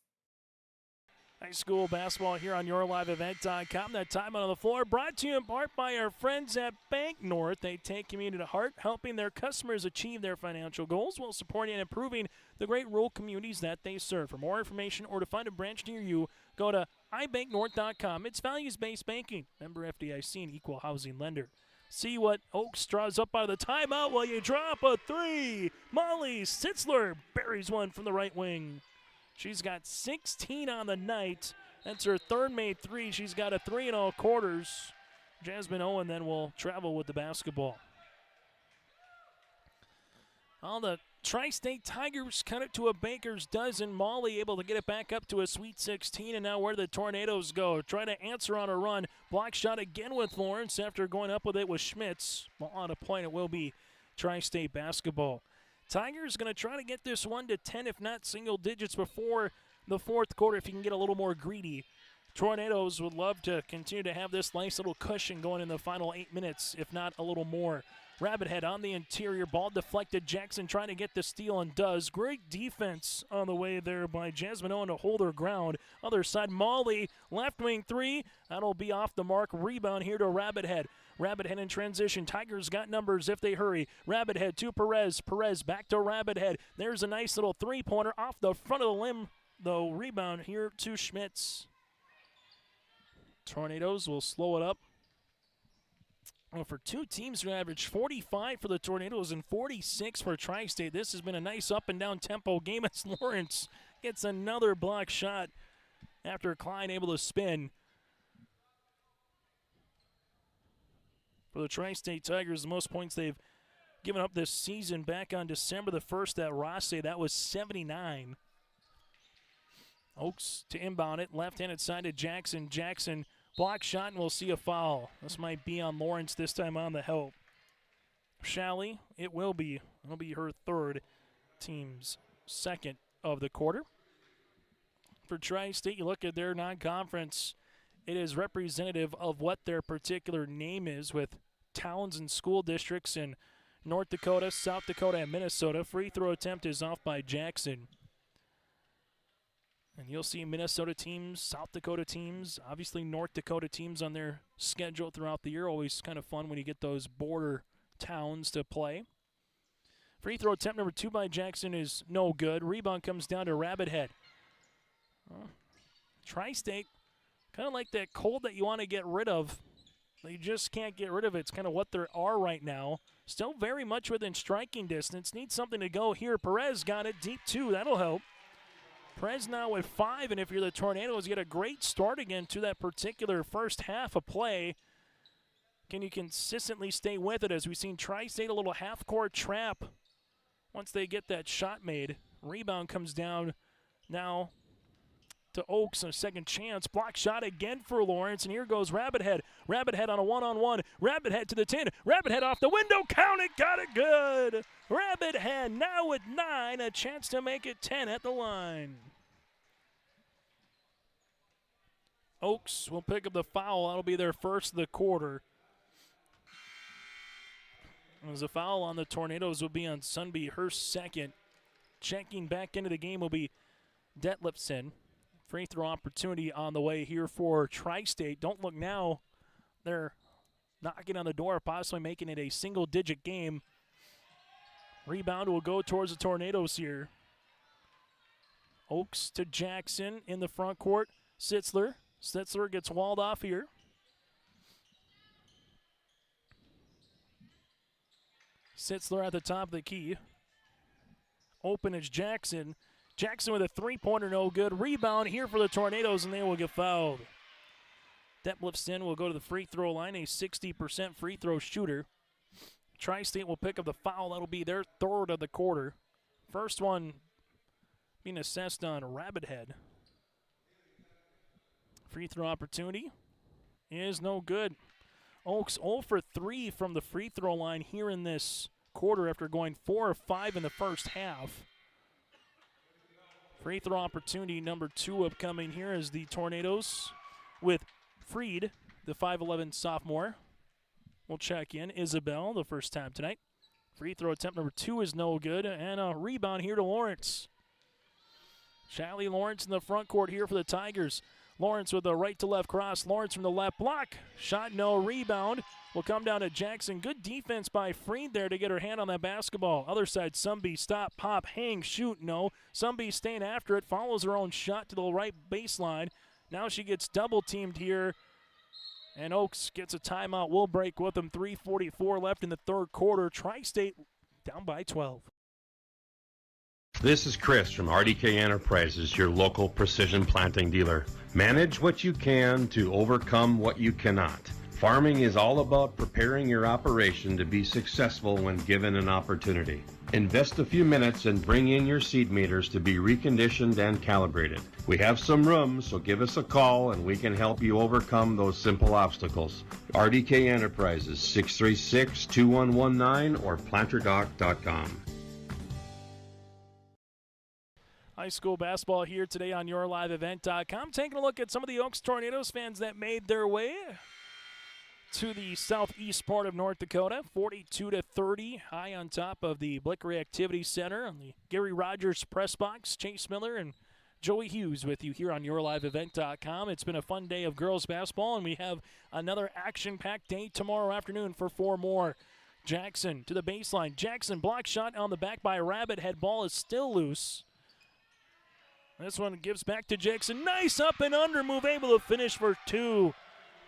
High school basketball here on YourLiveEvent.com. That time on the floor brought to you in part by our friends at Bank North. They take community to heart, helping their customers achieve their financial goals while supporting and improving the great rural communities that they serve. For more information or to find a branch near you, go to ibanknorth.com. It's values-based banking. Member FDIC, and equal housing lender. See what Oaks draws up out of the timeout while you drop a 3. Molly Sitzler buries one from the right wing. She's got 16 on the night. That's her third made 3. She's got a 3 in all quarters. Jasmine Owen then will travel with the basketball. All the Tri-State Tigers cut it to a baker's dozen. Molly able to get it back up to a Sweet 16, and now where do the Tornadoes go? Try to answer on a run. Block shot again with Lawrence after going up with it with Schmitz. Ball on a point, it will be Tri-State basketball. Tigers going to try to get this one to 10, if not single digits, before the fourth quarter if you can get a little more greedy. Tornadoes would love to continue to have this nice little cushion going in the final 8 minutes, if not a little more. Rabbit Head on the interior, ball deflected. Jackson trying to get the steal and does. Great defense on the way there by Jasmine Owen to hold her ground. Other side, Molly, left wing 3. That'll be off the mark. Rebound here to Rabbit Head. Rabbit Head in transition. Tigers got numbers if they hurry. Rabbit Head to Perez. Perez back to Rabbit Head. There's a nice little 3-pointer off the front of the limb, though. Rebound here to Schmitz. Tornadoes will slow it up. Well, for two teams who averaged 45 for the Tornadoes and 46 for Tri-State, this has been a nice up-and-down tempo game as Lawrence gets another block shot after Klein able to spin. For the Tri-State Tigers, the most points they've given up this season back on December the 1st at Rosse, that was 79. Oaks to inbound it, left-handed side to Jackson. Jackson block shot, and we'll see a foul. This might be on Lawrence this time on the help. Shalley, it will be. It'll be her third, team's second of the quarter. for Tri-State. You look at their non-conference, it is representative of what their particular name is, with towns and school districts in North Dakota, South Dakota, and Minnesota. Free throw attempt is off by Jackson. And you'll see Minnesota teams, South Dakota teams, obviously North Dakota teams on their schedule throughout the year. Always kind of fun when you get those border towns to play. Free throw attempt number 2 by Jackson is no good. Rebound comes down to Rabbit Head. Tri-State, kind of like that cold that you want to get rid of. They just can't get rid of it. It's kind of what they are right now. Still very much within striking distance. Needs something to go here. Perez got it deep 2. That'll help. Perez now with 5, and if you're the Tornadoes, you get a great start again to that particular first half of play. Can you consistently stay with it, as we've seen Tri-State a little half-court trap once they get that shot made. Rebound comes down now to Oaks, and a second chance. Block shot again for Lawrence, and here goes Rabbit Head. Rabbit Head on a one-on-one. Rabbit Head to the 10. Rabbit Head off the window. Count it. Got it good. Rabbit Head now with 9. A chance to make it 10 at the line. Oaks will pick up the foul. That'll be their first of the quarter. As a foul on the Tornadoes will be on Sunby, her second. Checking back into the game will be Detlefson. Free throw opportunity on the way here for Tri-State. Don't look now. They're knocking on the door, possibly making it a single-digit game. Rebound will go towards the Tornadoes here. Oaks to Jackson in the front court. Sitzler. Sitzler gets walled off here. Sitzler at the top of the key. Open is Jackson. Jackson with a three-pointer, no good. Rebound here for the Tornadoes, and they will get fouled. Detlefson will go to the free throw line, a 60% free throw shooter. Tri-State will pick up the foul. That'll be their third of the quarter. First one being assessed on Rabbit Head. Free throw opportunity is no good. Oaks 0 for 3 from the free throw line here in this quarter after going 4 of 5 in the first half. Free throw opportunity number 2 upcoming here as the Tornadoes with Freed, the 5'11 sophomore, will check in. Isabel, the first time tonight. Free throw attempt number 2 is no good, and a rebound here to Lawrence. Shallie Lawrence in the front court here for the Tigers. Lawrence with a right to left cross. Lawrence from the left block. Shot no, rebound will come down to Jackson. Good defense by Freed there to get her hand on that basketball. Other side, Sumby, stop, pop, hang, shoot, no. Sumby staying after it, follows her own shot to the right baseline. Now she gets double teamed here, and Oaks gets a timeout. We'll break with them. 3:44 left in the third quarter. Tri-State down by 12. This is Chris from RDK Enterprises, your local precision planting dealer. Manage what you can to overcome what you cannot. Farming is all about preparing your operation to be successful when given an opportunity. Invest a few minutes and bring in your seed meters to be reconditioned and calibrated. We have some room, so give us a call and we can help you overcome those simple obstacles. RDK Enterprises, 636-2119 or planterdoc.com. High school basketball here today on YourLiveEvent.com. Taking a look at some of the Oaks Tornadoes fans that made their way to the southeast part of North Dakota. 42-30, high on top of the Blickery Activity Center on the Gary Rogers press box. Chase Miller and Joey Hughes with you here on YourLiveEvent.com. It's been a fun day of girls basketball, and we have another action-packed day tomorrow afternoon for 4 more. Jackson to the baseline. Jackson block shot on the back by Rabbit Head. Ball is still loose. This one gives back to Jackson. Nice up and under move, able to finish for 2.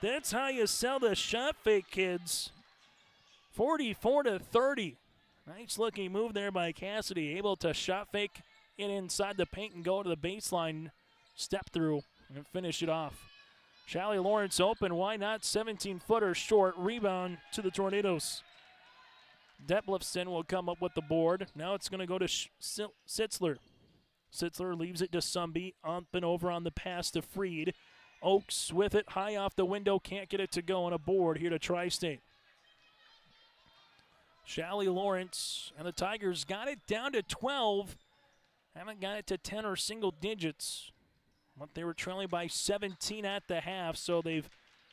That's how you sell the shot fake, kids. 44-30. Nice looking move there by Cassidy. Able to shot fake it inside the paint and go to the baseline. Step through and finish it off. Shallie Lawrence open. Why not? 17-footer short. Rebound to the Tornadoes. Detlefson will come up with the board. Now it's going to go to Sitzler. Sitzler leaves it to Sumby. Up and over on the pass to Freed. Oaks with it, high off the window, can't get it to go on a board here to Tri-State. Shallie Lawrence and the Tigers got it down to 12. Haven't got it to 10 or single digits. But they were trailing by 17 at the half, so they've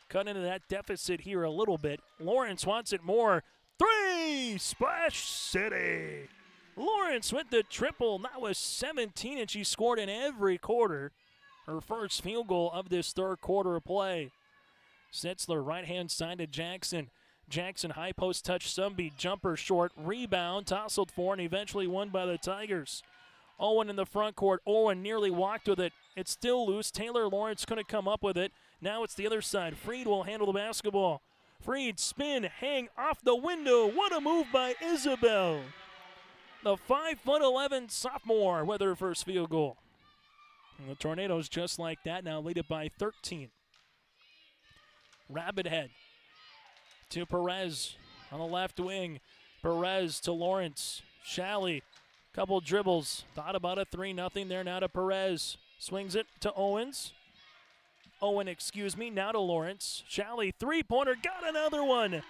cut into that deficit here a little bit. Lawrence wants it more. 3! Splash City! Lawrence with the triple. That was 17, and she scored in every quarter. Her first field goal of this third quarter of play. Sitzler, right-hand side to Jackson. Jackson, high post touch, Sumby, jumper short, rebound, tousled for, and eventually won by the Tigers. Owen in the front court. Owen nearly walked with it. It's still loose. Taylor Lawrence couldn't come up with it. Now it's the other side. Freed will handle the basketball. Freed, spin, hang off the window. What a move by Isabel. The 5'11" sophomore with her first field goal. And the Tornadoes, just like that, now lead it by 13. Rabbit head to Perez on the left wing. Perez to Lawrence. Shalley, couple dribbles. Thought about a 3-0 there. Now to Perez. Swings it to Owens. Now to Lawrence. Shalley, three-pointer, got another one.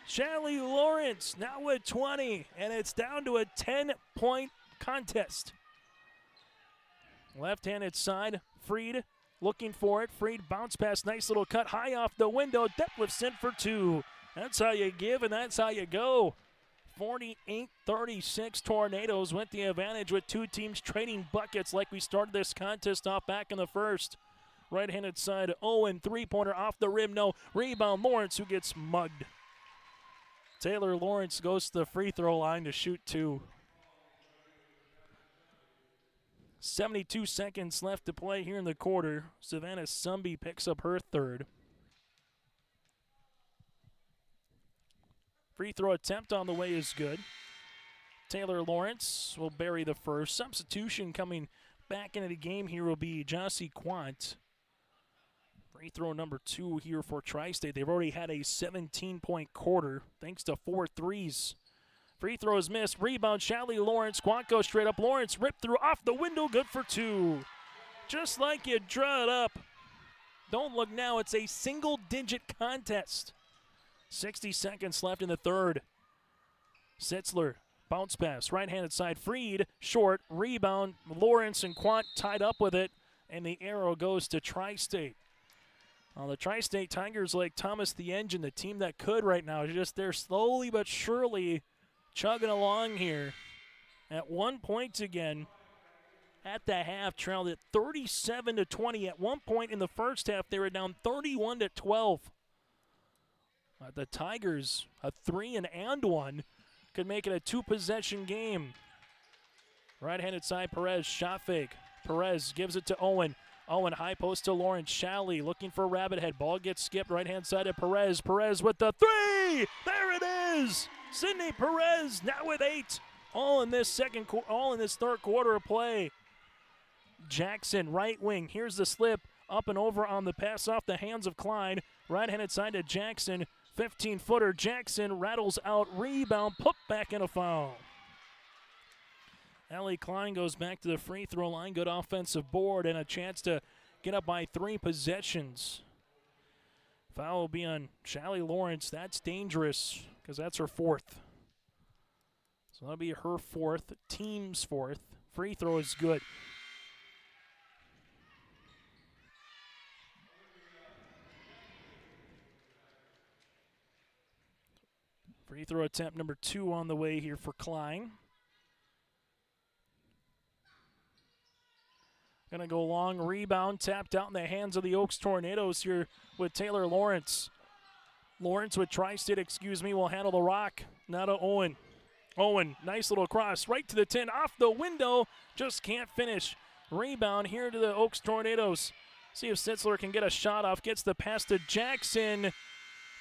Shalley Lawrence now with 20, and it's down to a 10-point contest. Left-handed side, Freed looking for it. Freed bounce pass, nice little cut, high off the window. Detlefs in for two. That's how you give, and that's how you go. 48-36 Tornadoes with the advantage with two teams trading buckets like we started this contest off back in the first. Right-handed side, Owen, three-pointer off the rim, no. Rebound, Lawrence, who gets mugged. Taylor Lawrence goes to the free throw line to shoot two. 72 seconds left to play here in the quarter. Savannah Sumby picks up her third. Free throw attempt on the way is good. Taylor Lawrence will bury the first. Substitution coming back into the game here will be Jossie Quant. Free throw number 2 here for Tri-State. They've already had a 17-point quarter thanks to 4 threes. Free throws missed. Rebound, Shalley Lawrence. Quant goes straight up. Lawrence ripped through off the window. Good for two. Just like you draw it up. Don't look now. It's a single-digit contest. 60 seconds left in the third. Sitzler, bounce pass. Right-handed side. Freed, short. Rebound. Lawrence and Quant tied up with it. And the arrow goes to Tri-State. The Tri-State Tigers, like Thomas the Engine, the team that could right now, just they're slowly but surely chugging along here. At 1 point again, at the half, trailed at 37-20. At one point in the first half, they were down 31-12. The Tigers, a 3-and-1, could make it a two-possession game. Right-handed side, Perez, shot fake. Perez gives it to Owen. Owen, high post to Lawrence. Shalley looking for Rabbit Head. Ball gets skipped right-hand side to Perez. Perez with the three! There it is! Sydney Perez now with 8. All in this third quarter of play. Jackson, right wing. Here's the slip. Up and over on the pass off the hands of Klein. Right-handed side to Jackson. 15-footer. Jackson rattles out. Rebound. Put back in a foul. Allie Klein goes back to the free throw line. Good offensive board and a chance to get up by 3 possessions. Foul will be on Shalley Lawrence. That's dangerous because that's her 4th. So that'll be her 4th, team's 4th. Free throw is good. Free throw attempt number 2 on the way here for Klein. Gonna go long, rebound, tapped out in the hands of the Oaks Tornadoes here with Taylor Lawrence. Lawrence with Tri-State, will handle the rock. Now to Owen. Owen, nice little cross, right to the 10, off the window, just can't finish. Rebound here to the Oaks Tornadoes. See if Sitzler can get a shot off, gets the pass to Jackson.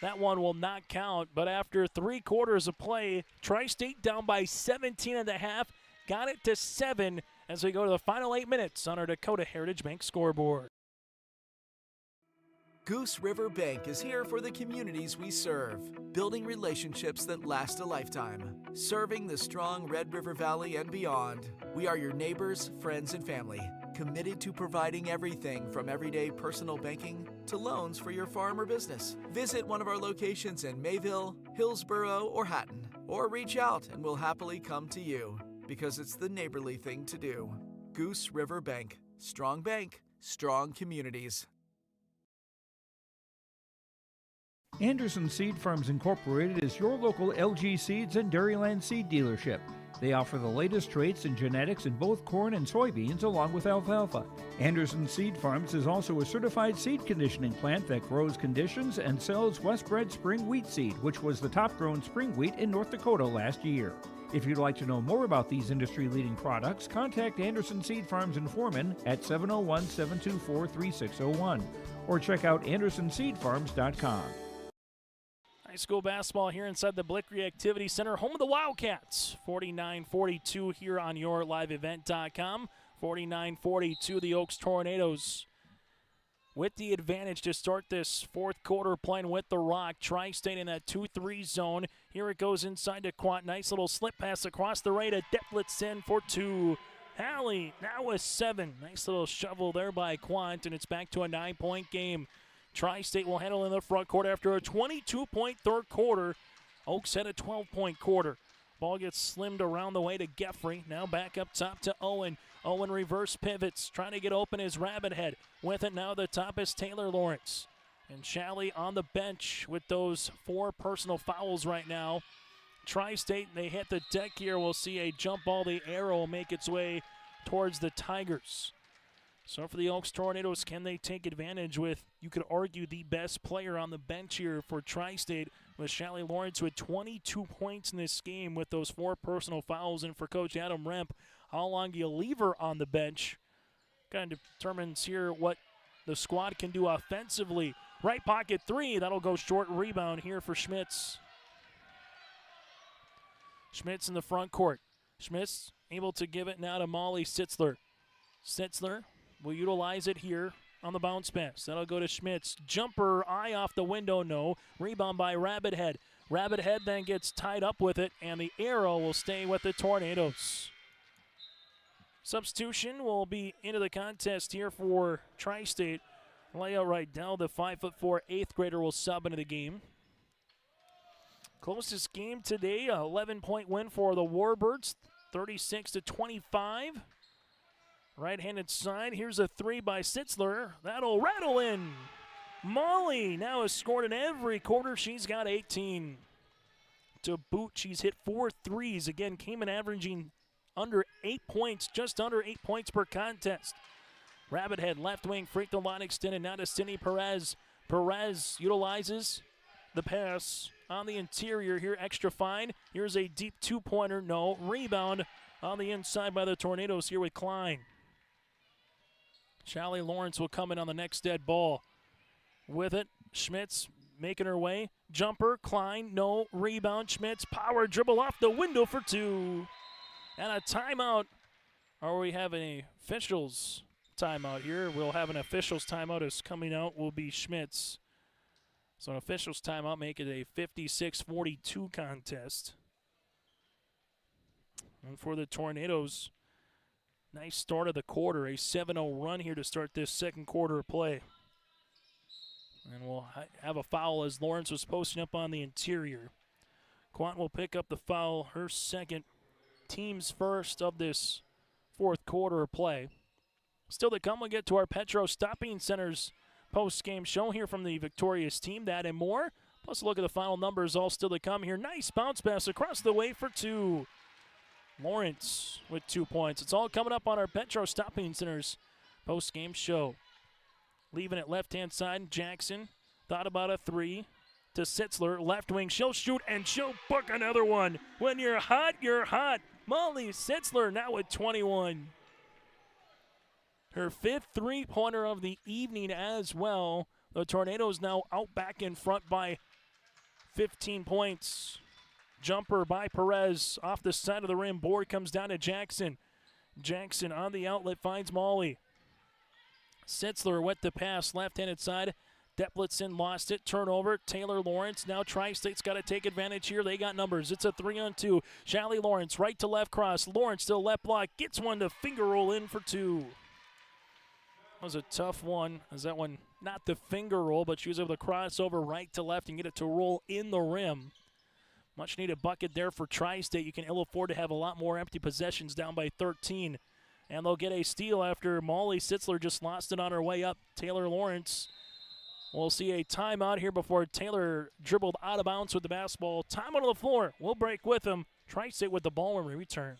That one will not count, but after 3 quarters of play, Tri-State down by 17.5, got it to 7 as we go to the final 8 minutes on our Dakota Heritage Bank scoreboard. Goose River Bank is here for the communities we serve, building relationships that last a lifetime. Serving the strong Red River Valley and beyond, we are your neighbors, friends, and family, committed to providing everything from everyday personal banking to loans for your farm or business. Visit one of our locations in Mayville, Hillsboro, or Hatton, or reach out and we'll happily come to you because it's the neighborly thing to do. Goose River Bank. Strong bank, strong communities. Anderson Seed Farms Incorporated is your local LG Seeds and Dairyland seed dealership. They offer the latest traits and genetics in both corn and soybeans along with alfalfa. Anderson Seed Farms is also a certified seed conditioning plant that grows, conditions, and sells Westbred Spring Wheat Seed, which was the top-grown spring wheat in North Dakota last year. If you'd like to know more about these industry-leading products, contact Anderson Seed Farms in Foreman at 701-724-3601 or check out AndersonSeedFarms.com. High school basketball here inside the Blickery Activity Center, home of the Wildcats. 49-42 here on YourLiveEvent.com. 49-42, the Oaks Tornadoes with the advantage to start this fourth quarter, playing with the rock. Tri-State in that 2-3 zone. Here it goes inside to Quant. Nice little slip pass across the right. A Deplitz for two. Hallie now with 7. Nice little shovel there by Quant, and it's back to a 9-point game. Tri-State will handle in the front court after a 22-point third quarter. Oaks had a 12-point quarter. Ball gets slimmed around the way to Geffrey. Now back up top to Owen. Owen reverse pivots. Trying to get open is Rabbit Head. With it now the top is Taylor Lawrence. And Shalley on the bench with those 4 personal fouls right now. Tri-State, they hit the deck here. We'll see a jump ball. The arrow will make its way towards the Tigers. So for the Oaks Tornadoes, can they take advantage with, you could argue, the best player on the bench here for Tri-State, with Shalley Lawrence with 22 points in this game with those 4 personal fouls. And for Coach Adam Remp, how long do you leave her on the bench? Kind of determines here what the squad can do offensively. Right pocket 3, that'll go short. Rebound here for Schmitz. Schmitz in the front court. Schmitz able to give it now to Molly Sitzler. Sitzler will utilize it here on the bounce pass. That'll go to Schmitz. Jumper, eye off the window, no. Rebound by Rabbit Head. Rabbit Head then gets tied up with it, and the arrow will stay with the Tornadoes. Substitution will be into the contest here for Tri-State. Leia Rydell, the 5'4", 8th grader, will sub into the game. Closest game today, a 11-point win for the Warbirds, 36-25. Right-handed side, here's a 3 by Sitzler. That'll rattle in. Molly now has scored in every quarter. She's got 18. To boot, she's hit 4 threes. Again, came in averaging under 8 points, just under 8 points per contest. Rabbit Head, left wing, free throw line extended. Now to Cindy Perez. Perez utilizes the pass on the interior here, extra fine. Here's a deep 2-pointer, no. Rebound on the inside by the Tornadoes here with Klein. Shalley Lawrence will come in on the next dead ball. With it, Schmitz making her way. Jumper, Klein, no. Rebound, Schmitz, power dribble off the window for 2. And a timeout. Or we have an officials timeout here. We'll have an officials timeout. As coming out will be Schmitz. So an officials timeout, make it a 56-42 contest. And for the Tornadoes, nice start of the quarter, a 7-0 run here to start this second quarter of play. And we'll have a foul as Lawrence was posting up on the interior. Quant will pick up the foul, her second, team's first of this fourth quarter of play. Still to come, we'll get to our Petro Stopping Center's post-game show here from the victorious team. That and more. Plus a look at the final numbers, all still to come here. Nice bounce pass across the way for 2. Lawrence with 2 points. It's all coming up on our Petro Stopping Center's post-game show. Leaving it left-hand side, Jackson thought about a 3 to Sitzler. Left wing, she'll shoot and she'll book another one. When you're hot, you're hot. Molly Sitzler now with 21. Her 5th three-pointer of the evening as well. The Tornadoes now out back in front by 15 points. Jumper by Perez off the side of the rim. Board comes down to Jackson. Jackson on the outlet finds Molly. Sitzler with the pass, left-handed side. Deplitzen lost it. Turnover. Taylor Lawrence. Now Tri-State's got to take advantage here. They got numbers. It's a 3-on-2. Shalley Lawrence right to left cross. Lawrence still left block. Gets one to finger roll in for 2. That was a tough one. Is that one not the finger roll, but she was able to cross over right to left and get it to roll in the rim. Much needed bucket there for Tri-State. You can ill afford to have a lot more empty possessions down by 13 And they'll get a steal after Molly Sitzler just lost it on her way up. Taylor Lawrence will see a timeout here before Taylor dribbled out of bounds with the basketball. Time on the floor. We'll break with him. Tri-State with the ball when we return.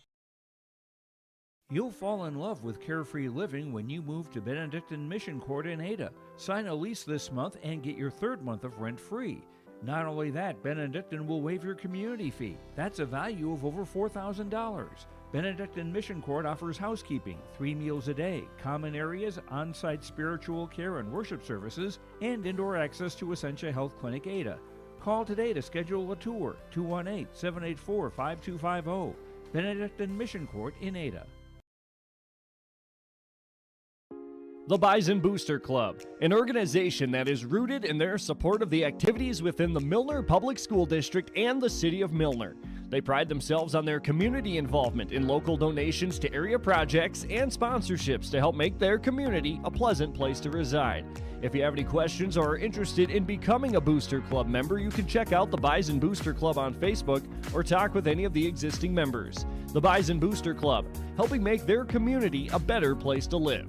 You'll fall in love with carefree living when you move to Benedictine Mission Court in Ada. Sign a lease this month and get your third month of rent free. Not only that, Benedictine will waive your community fee. That's a value of over $4,000. Benedictine Mission Court offers housekeeping, 3 meals a day, common areas, on-site spiritual care and worship services, and indoor access to Essentia Health Clinic Ada. Call today to schedule a tour, 218-784-5250. Benedictine Mission Court in Ada. The Bison Booster Club, an organization that is rooted in their support of the activities within the Milner Public School District and the City of Milner. They pride themselves on their community involvement in local donations to area projects and sponsorships to help make their community a pleasant place to reside. If you have any questions or are interested in becoming a Booster Club member, you can check out the Bison Booster Club on Facebook or talk with any of the existing members. The Bison Booster Club, helping make their community a better place to live.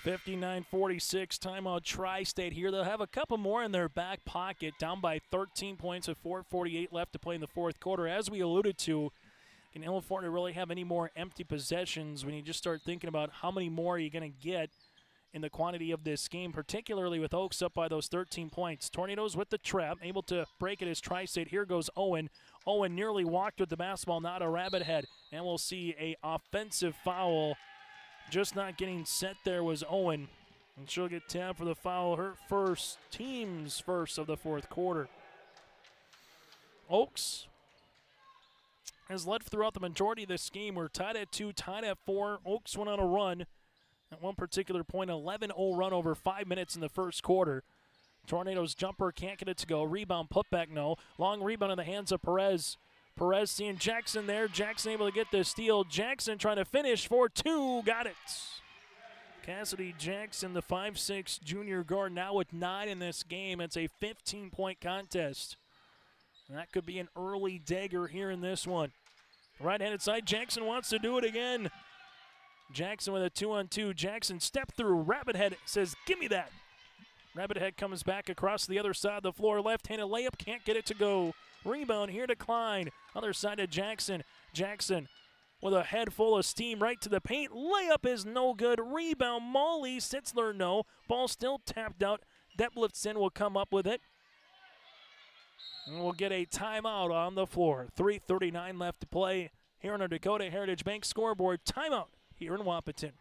59-46, timeout Tri-State here. They'll have a couple more in their back pocket, down by 13 points with 4:48 left to play in the fourth quarter. As we alluded to, can Illinois really have any more empty possessions when you just start thinking about how many more are you going to get in the quantity of this game, particularly with Oaks up by those 13 points. Tornadoes with the trap, able to break it as Tri-State. Here goes Owen. Owen nearly walked with the basketball, not a rabbit head, and we'll see a offensive foul. Just not getting set there was Owen, and she'll get tabbed for the foul. Her first, team's first of the fourth quarter. Oaks has led throughout the majority of this game. We're tied at 2, tied at 4. Oaks went on a run at one particular point, 11-0 run over 5 minutes in the first quarter. Tornadoes jumper, can't get it to go. Rebound, putback, no. Long rebound in the hands of Perez. Perez seeing Jackson there. Jackson able to get the steal. Jackson trying to finish for 2. Got it. Cassidy Jackson, the 5'6" junior guard, now with 9 in this game. It's a 15-point contest. And that could be an early dagger here in this one. Right-handed side, Jackson wants to do it again. Jackson with a 2-on-2. Jackson step through. Rabbit says, give me that. Rabbit comes back across the other side of the floor. Left-handed layup, can't get it to go. Rebound here to Klein. Other side to Jackson. Jackson with a head full of steam right to the paint. Layup is no good. Rebound, Molly Sitzler, no. Ball still tapped out. Detlefsen will come up with it. And we'll get a timeout on the floor. 3:39 left to play here on our Dakota Heritage Bank scoreboard. Timeout here in Wapaton.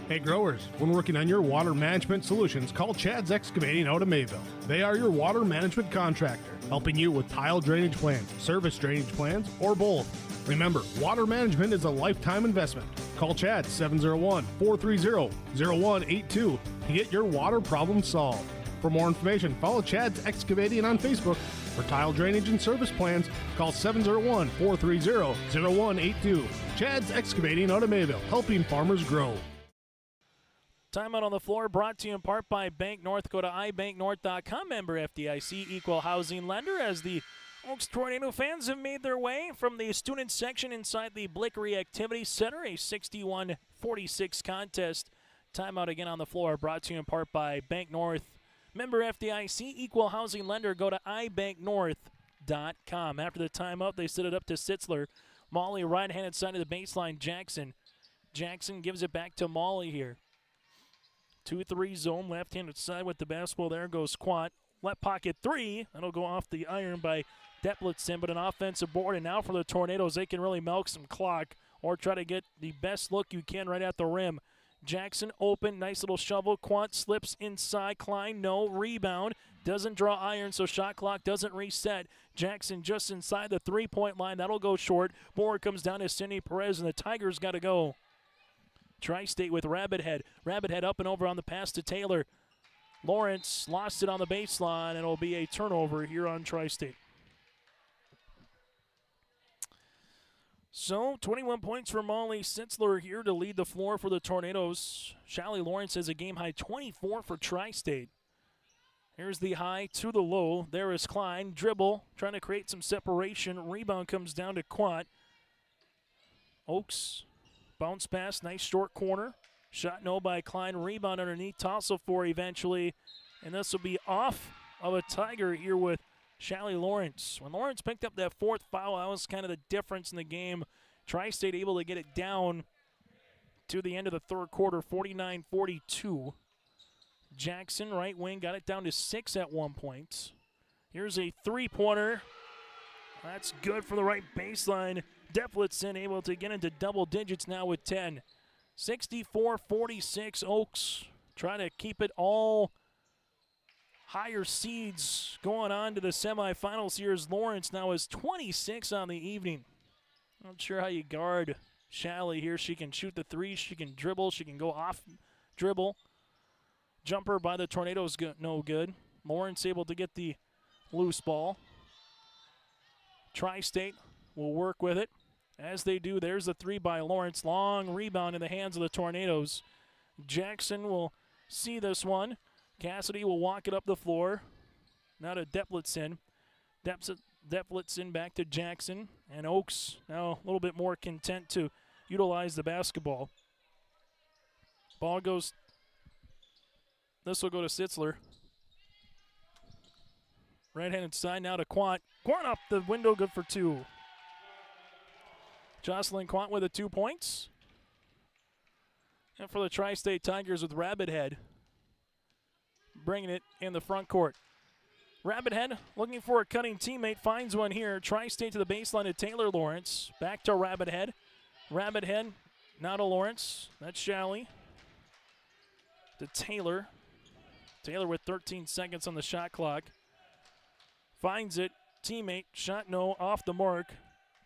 Hey growers, when working on your water management solutions, call Chad's Excavating out of Mayville. They are your water management contractor, helping you with tile drainage plans, service drainage plans, or both. Remember, water management is a lifetime investment. Call Chad 701-430-0182 to get your water problem solved. For more information, follow Chad's Excavating on Facebook. For tile drainage and service plans, call 701-430-0182. Chad's Excavating out of Mayville, helping farmers grow. Timeout on the floor brought to you in part by Bank North. Go to ibanknorth.com, member FDIC, equal housing lender, as the Oaks Tornado fans have made their way from the student section inside the Blickery Activity Center, a 61-46 contest. Timeout again on the floor brought to you in part by Bank North, member FDIC, equal housing lender. Go to ibanknorth.com. After the timeout, they set it up to Sitzler. Molly right-handed side of the baseline, Jackson. Jackson gives it back to Molly here. 2-3 zone, left-handed side with the basketball. There goes Quant. Left pocket 3. That'll go off the iron by Detlefsen, but an offensive board. And now for the Tornadoes, they can really milk some clock or try to get the best look you can right at the rim. Jackson open, nice little shovel. Quant slips inside. Klein, no. Rebound. Doesn't draw iron, so shot clock doesn't reset. Jackson just inside the three-point line. That'll go short. Board comes down to Cindy Perez, and the Tigers got to go. Tri-State with Rabbit Head up and over on the pass to Taylor. Lawrence lost it on the baseline, and it'll be a turnover here on Tri-State. So 21 points for Molly Sitzler here to lead the floor for the Tornadoes. Shallie Lawrence has a game-high 24 for Tri-State. Here's the high to the low. There is Klein. Dribble, trying to create some separation. Rebound comes down to Quant. Oaks bounce pass, nice short corner. Shot no by Klein, rebound underneath, toss-up for eventually. And this will be off of a Tiger here with Shelly Lawrence. When Lawrence picked up that fourth foul, that was kind of the difference in the game. Tri-State able to get it down to the end of the third quarter, 49-42. Jackson, right wing, got it down to 6 at one point. Here's a three-pointer. That's good for the right baseline. Defletson able to get into double digits now with 10. 64-46, Oaks trying to keep it all higher seeds going on to the semifinals here as Lawrence now is 26 on the evening. Not sure how you guard Shelly here. She can shoot the three, she can dribble, she can go off dribble. Jumper by the Tornadoes, no good. Lawrence able to get the loose ball. Tri-State will work with it. As they do, there's the three by Lawrence. Long rebound in the hands of the Tornadoes. Jackson will see this one. Cassidy will walk it up the floor. Now to Defletson. Defletson back to Jackson. And Oaks now a little bit more content to utilize the basketball. Ball goes. This will go to Sitzler. Right-handed side now to Quant. Quant up the window, good for two. Jocelyn Quant with the 2 points. And for the Tri-State Tigers with Rabbit Head bringing it in the front court. Rabbit Head looking for a cutting teammate, finds one here. Tri-State to the baseline to Taylor Lawrence. Back to Rabbit Head. Rabbit Head now to Lawrence. That's Shelly. To Taylor. Taylor with 13 seconds on the shot clock. Finds it. Teammate, shot no, off the mark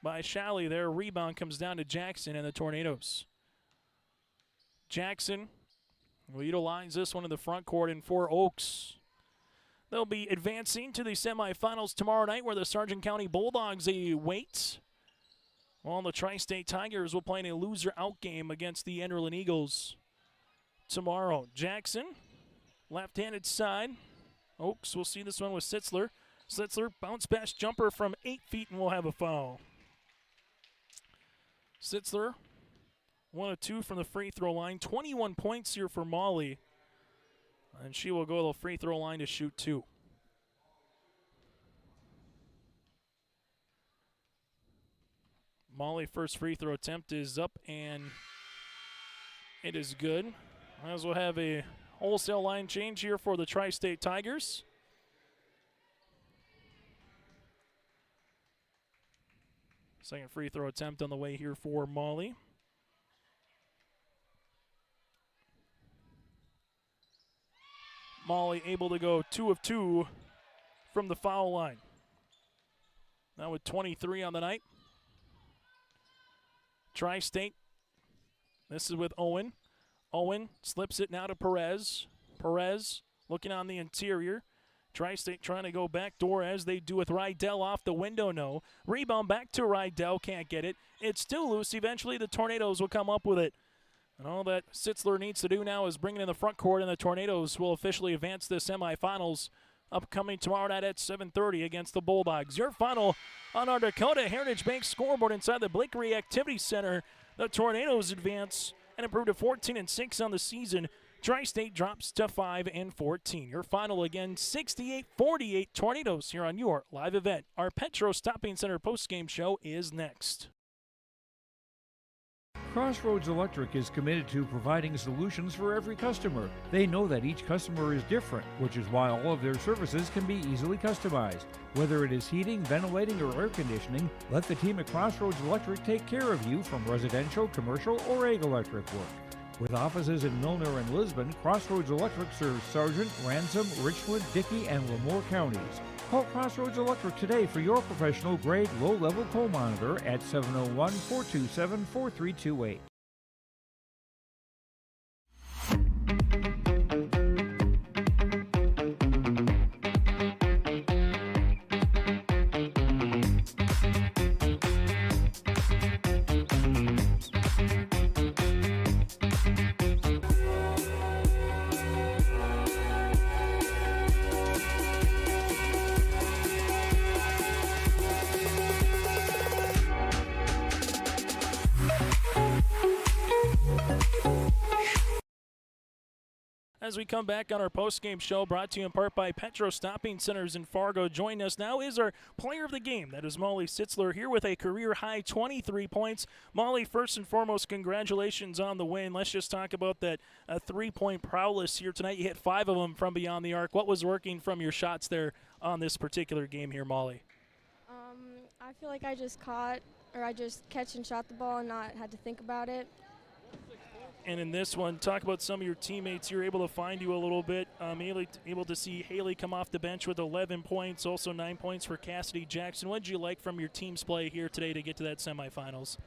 by Shelly there. Rebound comes down to Jackson and the Tornadoes. Jackson will utilize this one in the front court, and for Oaks, they'll be advancing to the semifinals tomorrow night where the Sargent County Bulldogs await. While the Tri-State Tigers will play in a loser-out game against the Enderlin Eagles tomorrow. Jackson, left-handed side. Oaks will see this one with Sitzler. Sitzler, bounce pass jumper from 8 feet, and we'll have a foul. Sitzler, 1 of 2 from the free throw line. 21 points here for Molly. And she will go to the free throw line to shoot 2. Molly, first free throw attempt is up, and it is good. As we'll have a wholesale line change here for the Tri-State Tigers. Second free throw attempt on the way here for Molly. Molly able to go 2 of 2 from the foul line. Now with 23 on the night. Tri-State. This is with Owen. Owen slips it now to Perez. Perez looking on the interior. Tri-State trying to go back door as they do with Rydell off the window, no. Rebound back to Rydell, can't get it. It's still loose. Eventually the Tornadoes will come up with it. And all that Sitzler needs to do now is bring it in the front court, and the Tornadoes will officially advance to the semifinals upcoming tomorrow night at 7:30 against the Bulldogs. Your final on our Dakota Heritage Bank scoreboard inside the Blakery Activity Center. The Tornadoes advance and improve to 14-6 on the season. Tri-State drops to 5-14. Your final again, 68-48 Tornadoes here on your live event. Our Petro Stopping Center postgame show is next. Crossroads Electric is committed to providing solutions for every customer. They know that each customer is different, which is why all of their services can be easily customized. Whether it is heating, ventilating, or air conditioning, let the team at Crossroads Electric take care of you from residential, commercial, or ag electric work. With offices in Milner and Lisbon, Crossroads Electric serves Sargent, Ransom, Richland, Dickey, and Lemoore counties. Call Crossroads Electric today for your professional-grade low-level coal monitor at 701-427-4328. as we come back on our post-game show, brought to you in part by Petro Stopping Centers in Fargo. Joining us now is our player of the game. That is Molly Sitzler here with a career-high 23 points. Molly, first and foremost, congratulations on the win. Let's just talk about that three-point prowess here tonight. You hit 5 of them from beyond the arc. What was working from your shots there on this particular game here, Molly? I feel like I just catch and shot the ball and not had to think about it. And in this one, talk about some of your teammates. You're able to find you a little bit. Able to see Haley come off the bench with 11 points, also 9 points for Cassidy Jackson. What did you like from your team's play here today to get to that semifinals?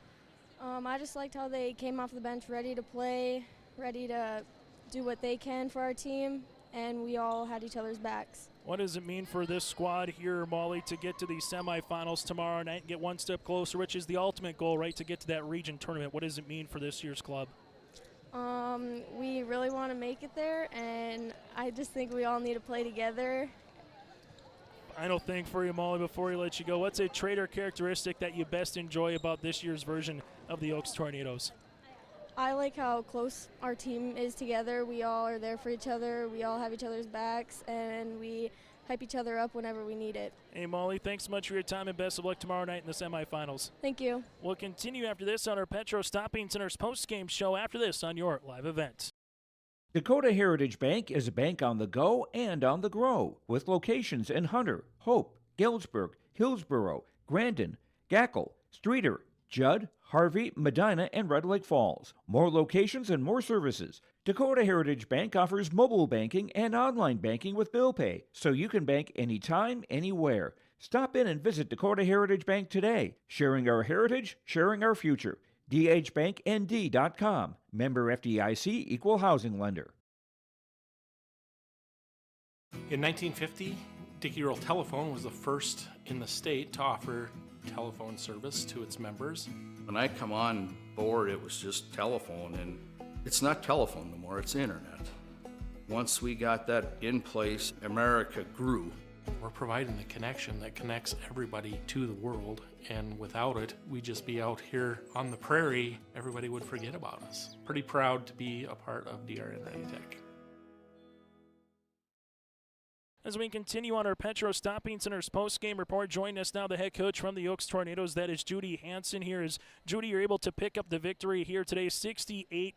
I just liked how they came off the bench ready to play, ready to do what they can for our team, and we all had each other's backs. What does it mean for this squad here, Molly, to get to these semifinals tomorrow night and get one step closer, which is the ultimate goal, right, to get to that region tournament? What does it mean for this year's club? We really want to make it there, and I just think we all need to play together. Final thing for you, Molly, before we let you go. What's a trait or characteristic that you best enjoy about this year's version of the Oaks Tornadoes? I like how close our team is together. We all are there for each other. We all have each other's backs, and we hype each other up whenever we need it. Hey, Molly, thanks so much for your time, and best of luck tomorrow night in the semifinals. Thank you. We'll continue after this on our Petro Stopping Center's post-game show after this on your live event. Dakota Heritage Bank is a bank on the go and on the grow, with locations in Hunter, Hope, Galesburg, Hillsborough, Grandin, Gackle, Streeter, Judd, Harvey, Medina, and Red Lake Falls. More locations and more services. Dakota Heritage Bank offers mobile banking and online banking with bill pay, so you can bank anytime, anywhere. Stop in and visit Dakota Heritage Bank today. Sharing our heritage, sharing our future. dhbanknd.com. Member FDIC, Equal Housing Lender. In 1950, Dickey Earl Telephone was the first in the state to offer telephone service to its members. When I come on board, it was just telephone, and it's not telephone no more, it's internet. Once we got that in place, America grew. We're providing the connection that connects everybody to the world, and without it, we'd just be out here on the prairie. Everybody would forget about us. Pretty proud to be a part of DRN ReadyTech. As we continue on our Petro Stopping Center's post-game report, joining us now the head coach from the Oaks Tornadoes. That is Judy Hansen here. As Judy, you're able to pick up the victory here today, 68-48.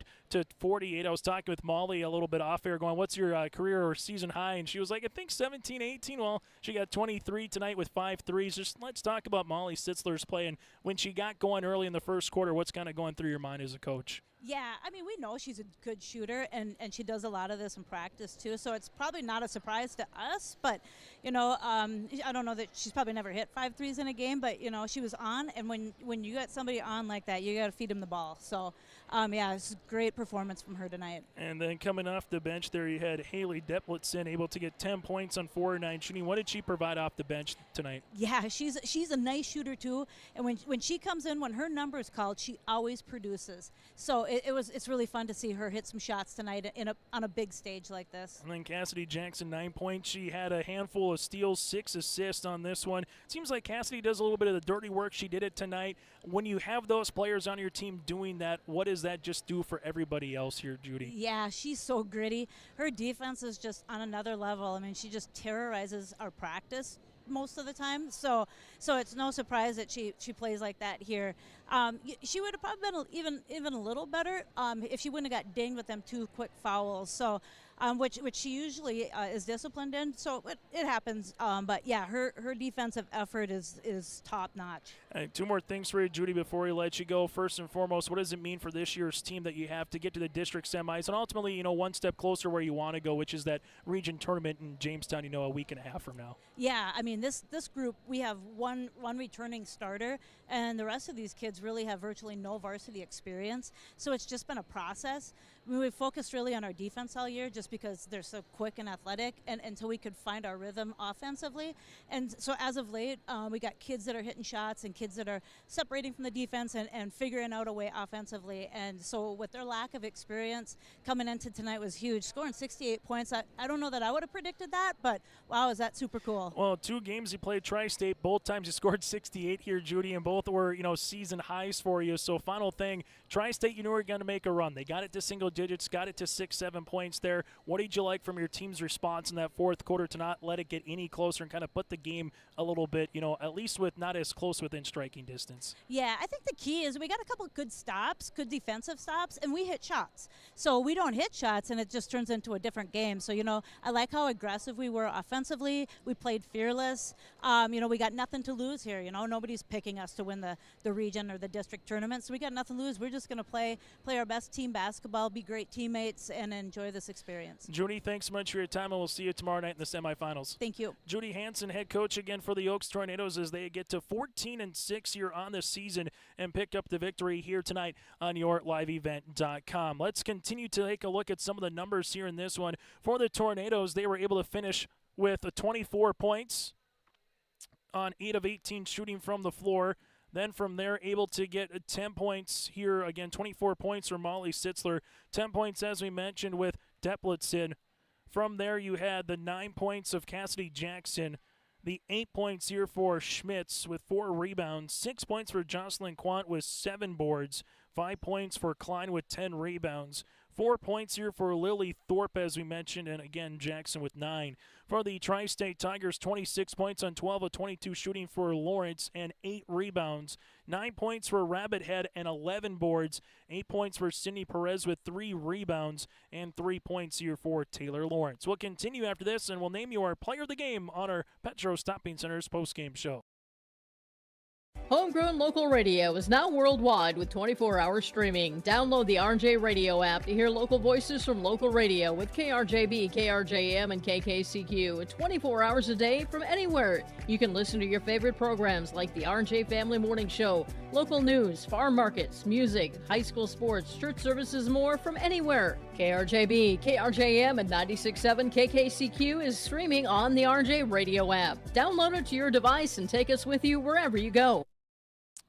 I was talking with Molly a little bit off air going, what's your career or season high? And she was like, I think 17, 18. Well, she got 23 tonight with 5 threes. Just let's talk about Molly Sitzler's play. And when she got going early in the first quarter, what's kind of going through your mind as a coach? Yeah, I mean, we know she's a good shooter, and she does a lot of this in practice, too, so it's probably not a surprise to us, but, you know, I don't know that she's probably never hit 5 threes in a game, but, you know, she was on, and when you got somebody on like that, you got to feed them the ball. So, yeah, it's a great performance from her tonight. And then coming off the bench there, you had Haley Deplitson able to get 10 points on 4-9 shooting. What did she provide off the bench tonight? Yeah, she's a nice shooter, too, and when she comes in, when her number is called, she always produces. So it's really fun to see her hit some shots tonight on a big stage like this. And then Cassidy Jackson, 9 points. She had a handful of steals, 6 assists on this one. It seems like Cassidy does a little bit of the dirty work. She did it tonight. When you have those players on your team doing that, what does that just do for everybody else here, Judy? Yeah, she's so gritty. Her defense is just on another level. I mean, she just terrorizes our practice most of the time, so it's no surprise that she plays like that here. She would have probably been even a little better if she wouldn't have got dinged with them 2 quick fouls. So, which she usually is disciplined in. So it happens. But yeah, her defensive effort is top notch. 2 more things for you, Judy, before we let you go. First and foremost, what does it mean for this year's team that you have to get to the district semis and ultimately, you know, one step closer where you want to go, which is that region tournament in Jamestown, you know, a week and a half from now? Yeah, I mean, this group, we have one returning starter, and the rest of these kids really have virtually no varsity experience. So it's just been a process. I mean, we've focused really on our defense all year just because they're so quick and athletic, and until we could find our rhythm offensively. And so as of late, we got kids that are hitting shots and kids that are separating from the defense and figuring out a way offensively. And so with their lack of experience, coming into tonight was huge. Scoring 68 points, I don't know that I would have predicted that, but wow, is that super cool. Well, 2 games you played Tri-State, both times you scored 68 here, Judy, and both were, you know, season highs for you. So final thing, Tri-State, you knew were going to make a run. They got it to single digits, got it to 6-7 points there. What did you like from your team's response in that fourth quarter to not let it get any closer and kind of put the game a little bit, at least with not as close within striking distance? Yeah, I think the key is we got a couple of good stops, good defensive stops, and we hit shots. So we don't hit shots, and it just turns into a different game. So, I like how aggressive we were offensively. We played fearless. We got nothing to lose here. Nobody's picking us to win the region or the district tournament, so we got nothing to lose. We're just going to play our best team basketball, be great teammates, and enjoy this experience. Judy, thanks so much for your time, and we'll see you tomorrow night in the semifinals. Thank you. Judy Hansen, head coach again for the Oaks Tornadoes as they get to 14-6 here on the season and pick up the victory here tonight on yourliveevent.com. Let's continue to take a look at some of the numbers here in this one. For the Tornadoes, they were able to finish with 24 points on 8 of 18 shooting from the floor. Then from there, able to get 10 points here. Again, 24 points for Molly Sitzler. 10 points, as we mentioned, with Deplitzin. From there, you had the 9 points of Cassidy Jackson. The 8 points here for Schmitz with 4 rebounds. 6 points for Jocelyn Quant with 7 boards. 5 points for Klein with 10 rebounds. 4 points here for Lily Thorpe, as we mentioned, and again, Jackson with 9. For the Tri-State Tigers, 26 points on 12 of 22 shooting for Lawrence and 8 rebounds. 9 points for Rabbit Head and 11 boards. 8 points for Cindy Perez with 3 rebounds and 3 points here for Taylor Lawrence. We'll continue after this, and we'll name you our player of the game on our Petro Stopping Center's postgame show. Homegrown local radio is now worldwide with 24-hour streaming. Download the RJ Radio app to hear local voices from local radio with KRJB, KRJM, and KKCQ 24 hours a day from anywhere. You can listen to your favorite programs like the RJ Family Morning Show, local news, farm markets, music, high school sports, church services, more from anywhere. KRJB, KRJM, and 96.7 KKCQ is streaming on the RJ Radio app. Download it to your device and take us with you wherever you go.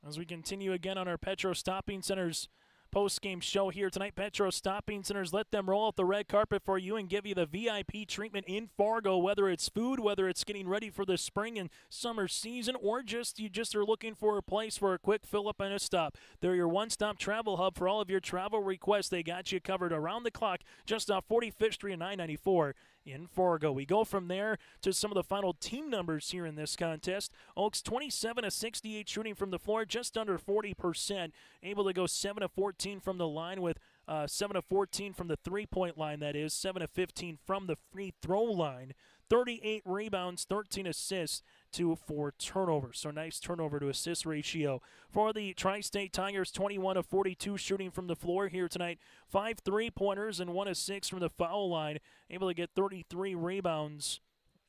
As we continue again on our Petro Stopping Center's post-game show here tonight, Petro Stopping Centers, let them roll out the red carpet for you and give you the VIP treatment in Fargo, whether it's food, whether it's getting ready for the spring and summer season, or you just are looking for a place for a quick fill-up and a stop. They're your one-stop travel hub for all of your travel requests. They got you covered around the clock just off 45th Street and 994 in Fargo. We go from there to some of the final team numbers here in this contest. Oaks 27 of 68 shooting from the floor, just under 40%. Able to go 7 of 14 from the line with 7 of 14 from the three-point line, that is. 7 of 15 from the free throw line. 38 rebounds, 13 assists to 4 turnovers. So nice turnover to assist ratio. For the Tri-State Tigers, 21 of 42 shooting from the floor here tonight. 5 3-pointers and 1 of 6 from the foul line. Able to get 33 rebounds,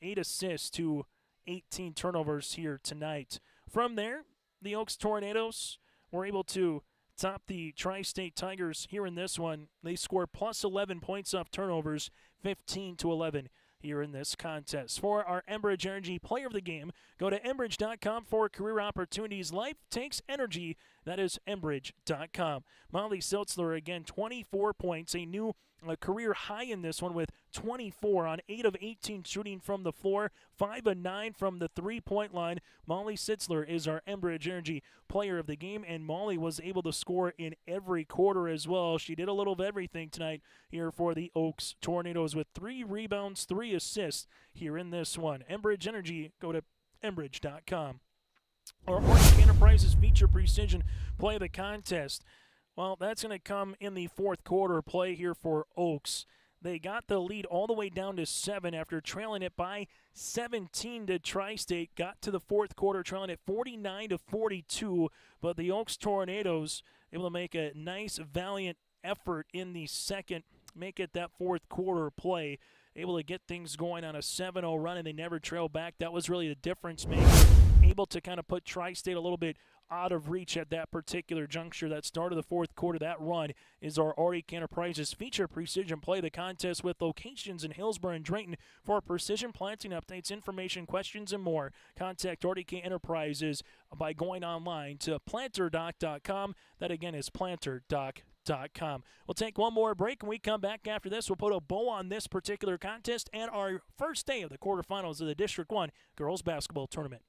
8 assists to 18 turnovers here tonight. From there, the Oaks Tornadoes were able to top the Tri-State Tigers here in this one. They score plus 11 points off turnovers, 15-11 here in this contest. For our Enbridge Energy Player of the Game, go to Enbridge.com for career opportunities. Life takes energy. That is Enbridge.com. Molly Sitzler, again, 24 points, a new career high in this one with 24 on 8 of 18 shooting from the floor, 5 of 9 from the three-point line. Molly Sitzler is our Enbridge Energy Player of the Game, and Molly was able to score in every quarter as well. She did a little of everything tonight here for the Oaks Tornadoes with 3 rebounds, 3 assists here in this one. Enbridge Energy, go to Enbridge.com. Our Orange Enterprises feature precision play of the contest. Well, that's going to come in the fourth quarter play here for Oaks. They got the lead all the way down to 7 after trailing it by 17 to Tri-State. Got to the fourth quarter trailing it 49-42, but the Oaks Tornadoes able to make a nice, valiant effort in the second, make it that fourth quarter play. Able to get things going on a 7-0 run, and they never trailed back. That was really the difference maker. Able to kind of put Tri-State a little bit out of reach at that particular juncture. That start of the fourth quarter, that run is our Arctic Enterprises feature precision play the contest with locations in Hillsborough and Drayton. For precision planting updates, information, questions, and more, contact Arctic Enterprises by going online to planterdoc.com. That again is planterdoc.com. We'll take one more break. When we come back after this, we'll put a bow on this particular contest and our first day of the quarterfinals of the District 1 Girls Basketball Tournament.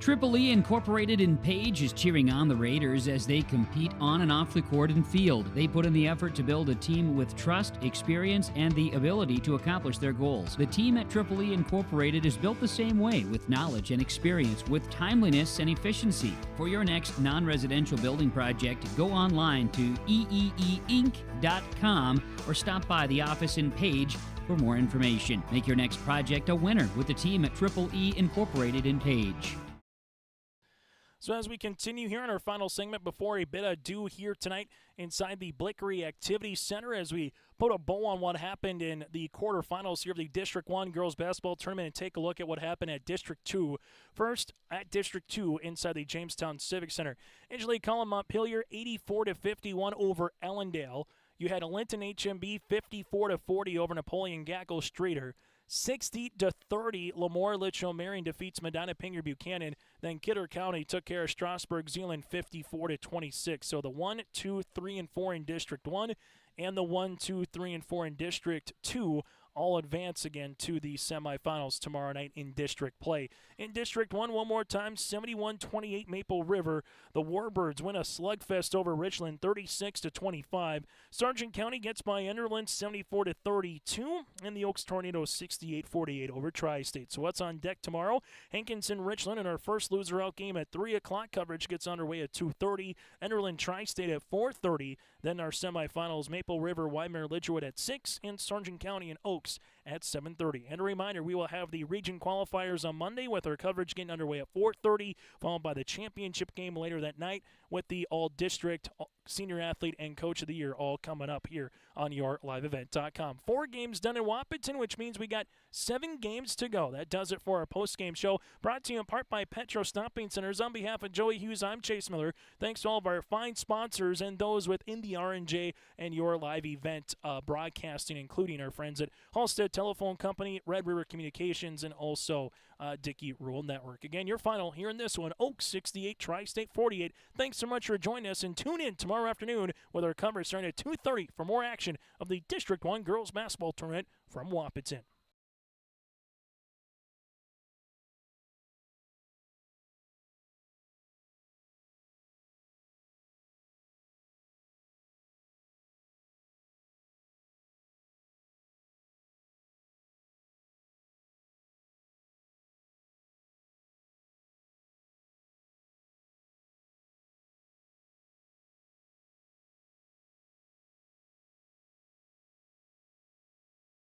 Triple E Incorporated in Page is cheering on the Raiders as they compete on and off the court and field. They put in the effort to build a team with trust, experience, and the ability to accomplish their goals. The team at Triple E Incorporated is built the same way, with knowledge and experience, with timeliness and efficiency. For your next non-residential building project, go online to eeeinc.com or stop by the office in Page for more information. Make your next project a winner with the team at Triple E Incorporated in Page. So as we continue here in our final segment before a bit ado here tonight inside the Blickery Activity Center as we put a bow on what happened in the quarterfinals here of the District 1 girls basketball tournament and take a look at what happened at District 2. First, at District 2 inside the Jamestown Civic Center. Angelique Cullum Montpelier 84-51 over Ellendale. You had Linton HMB 54-40 over Napoleon Gackle Streeter. 60-30, Lemoore Litchfield Marion defeats Medina Pinger Buchanan. Then Kidder County took care of Strasburg Zeeland 54-26. So the 1, 2, 3, and 4 in District 1 and the 1, 2, 3, and 4 in District 2 all advance again to the semifinals tomorrow night in district play. In District 1, one more time, 71-28 Maple River. The Warbirds win a slugfest over Richland, 36-25. Sargent County gets by Enderlin, 74-32. And the Oaks Tornadoes, 68-48 over Tri-State. So what's on deck tomorrow? Hankinson Richland in our first loser-out game at 3 o'clock. Coverage gets underway at 2:30. Enderlin Tri-State at 4:30. Then our semifinals, Maple River, Weimar Lidgerwood at 6, and Sargent County and Oaks at 7:30. And a reminder, we will have the region qualifiers on Monday with our coverage getting underway at 4:30, followed by the championship game later that night with the all-district senior athlete and coach of the year all coming up here on yourliveevent.com. 4 games done in Wahpeton, which means we got 7 games to go. That does it for our post-game show, brought to you in part by Petro Stomping Centers. On behalf of Joey Hughes, I'm Chase Miller. Thanks to all of our fine sponsors and those within the R&J and Your Live Event broadcasting, including our friends at Halstead Telephone Company, Red River Communications, and also Dickey Rural Network. Again, your final here in this one, Oaks 68, Tri-State 48. Thanks so much for joining us, and tune in tomorrow afternoon with our coverage starting at 2:30 for more action of the District 1 Girls Basketball Tournament from Wahpeton.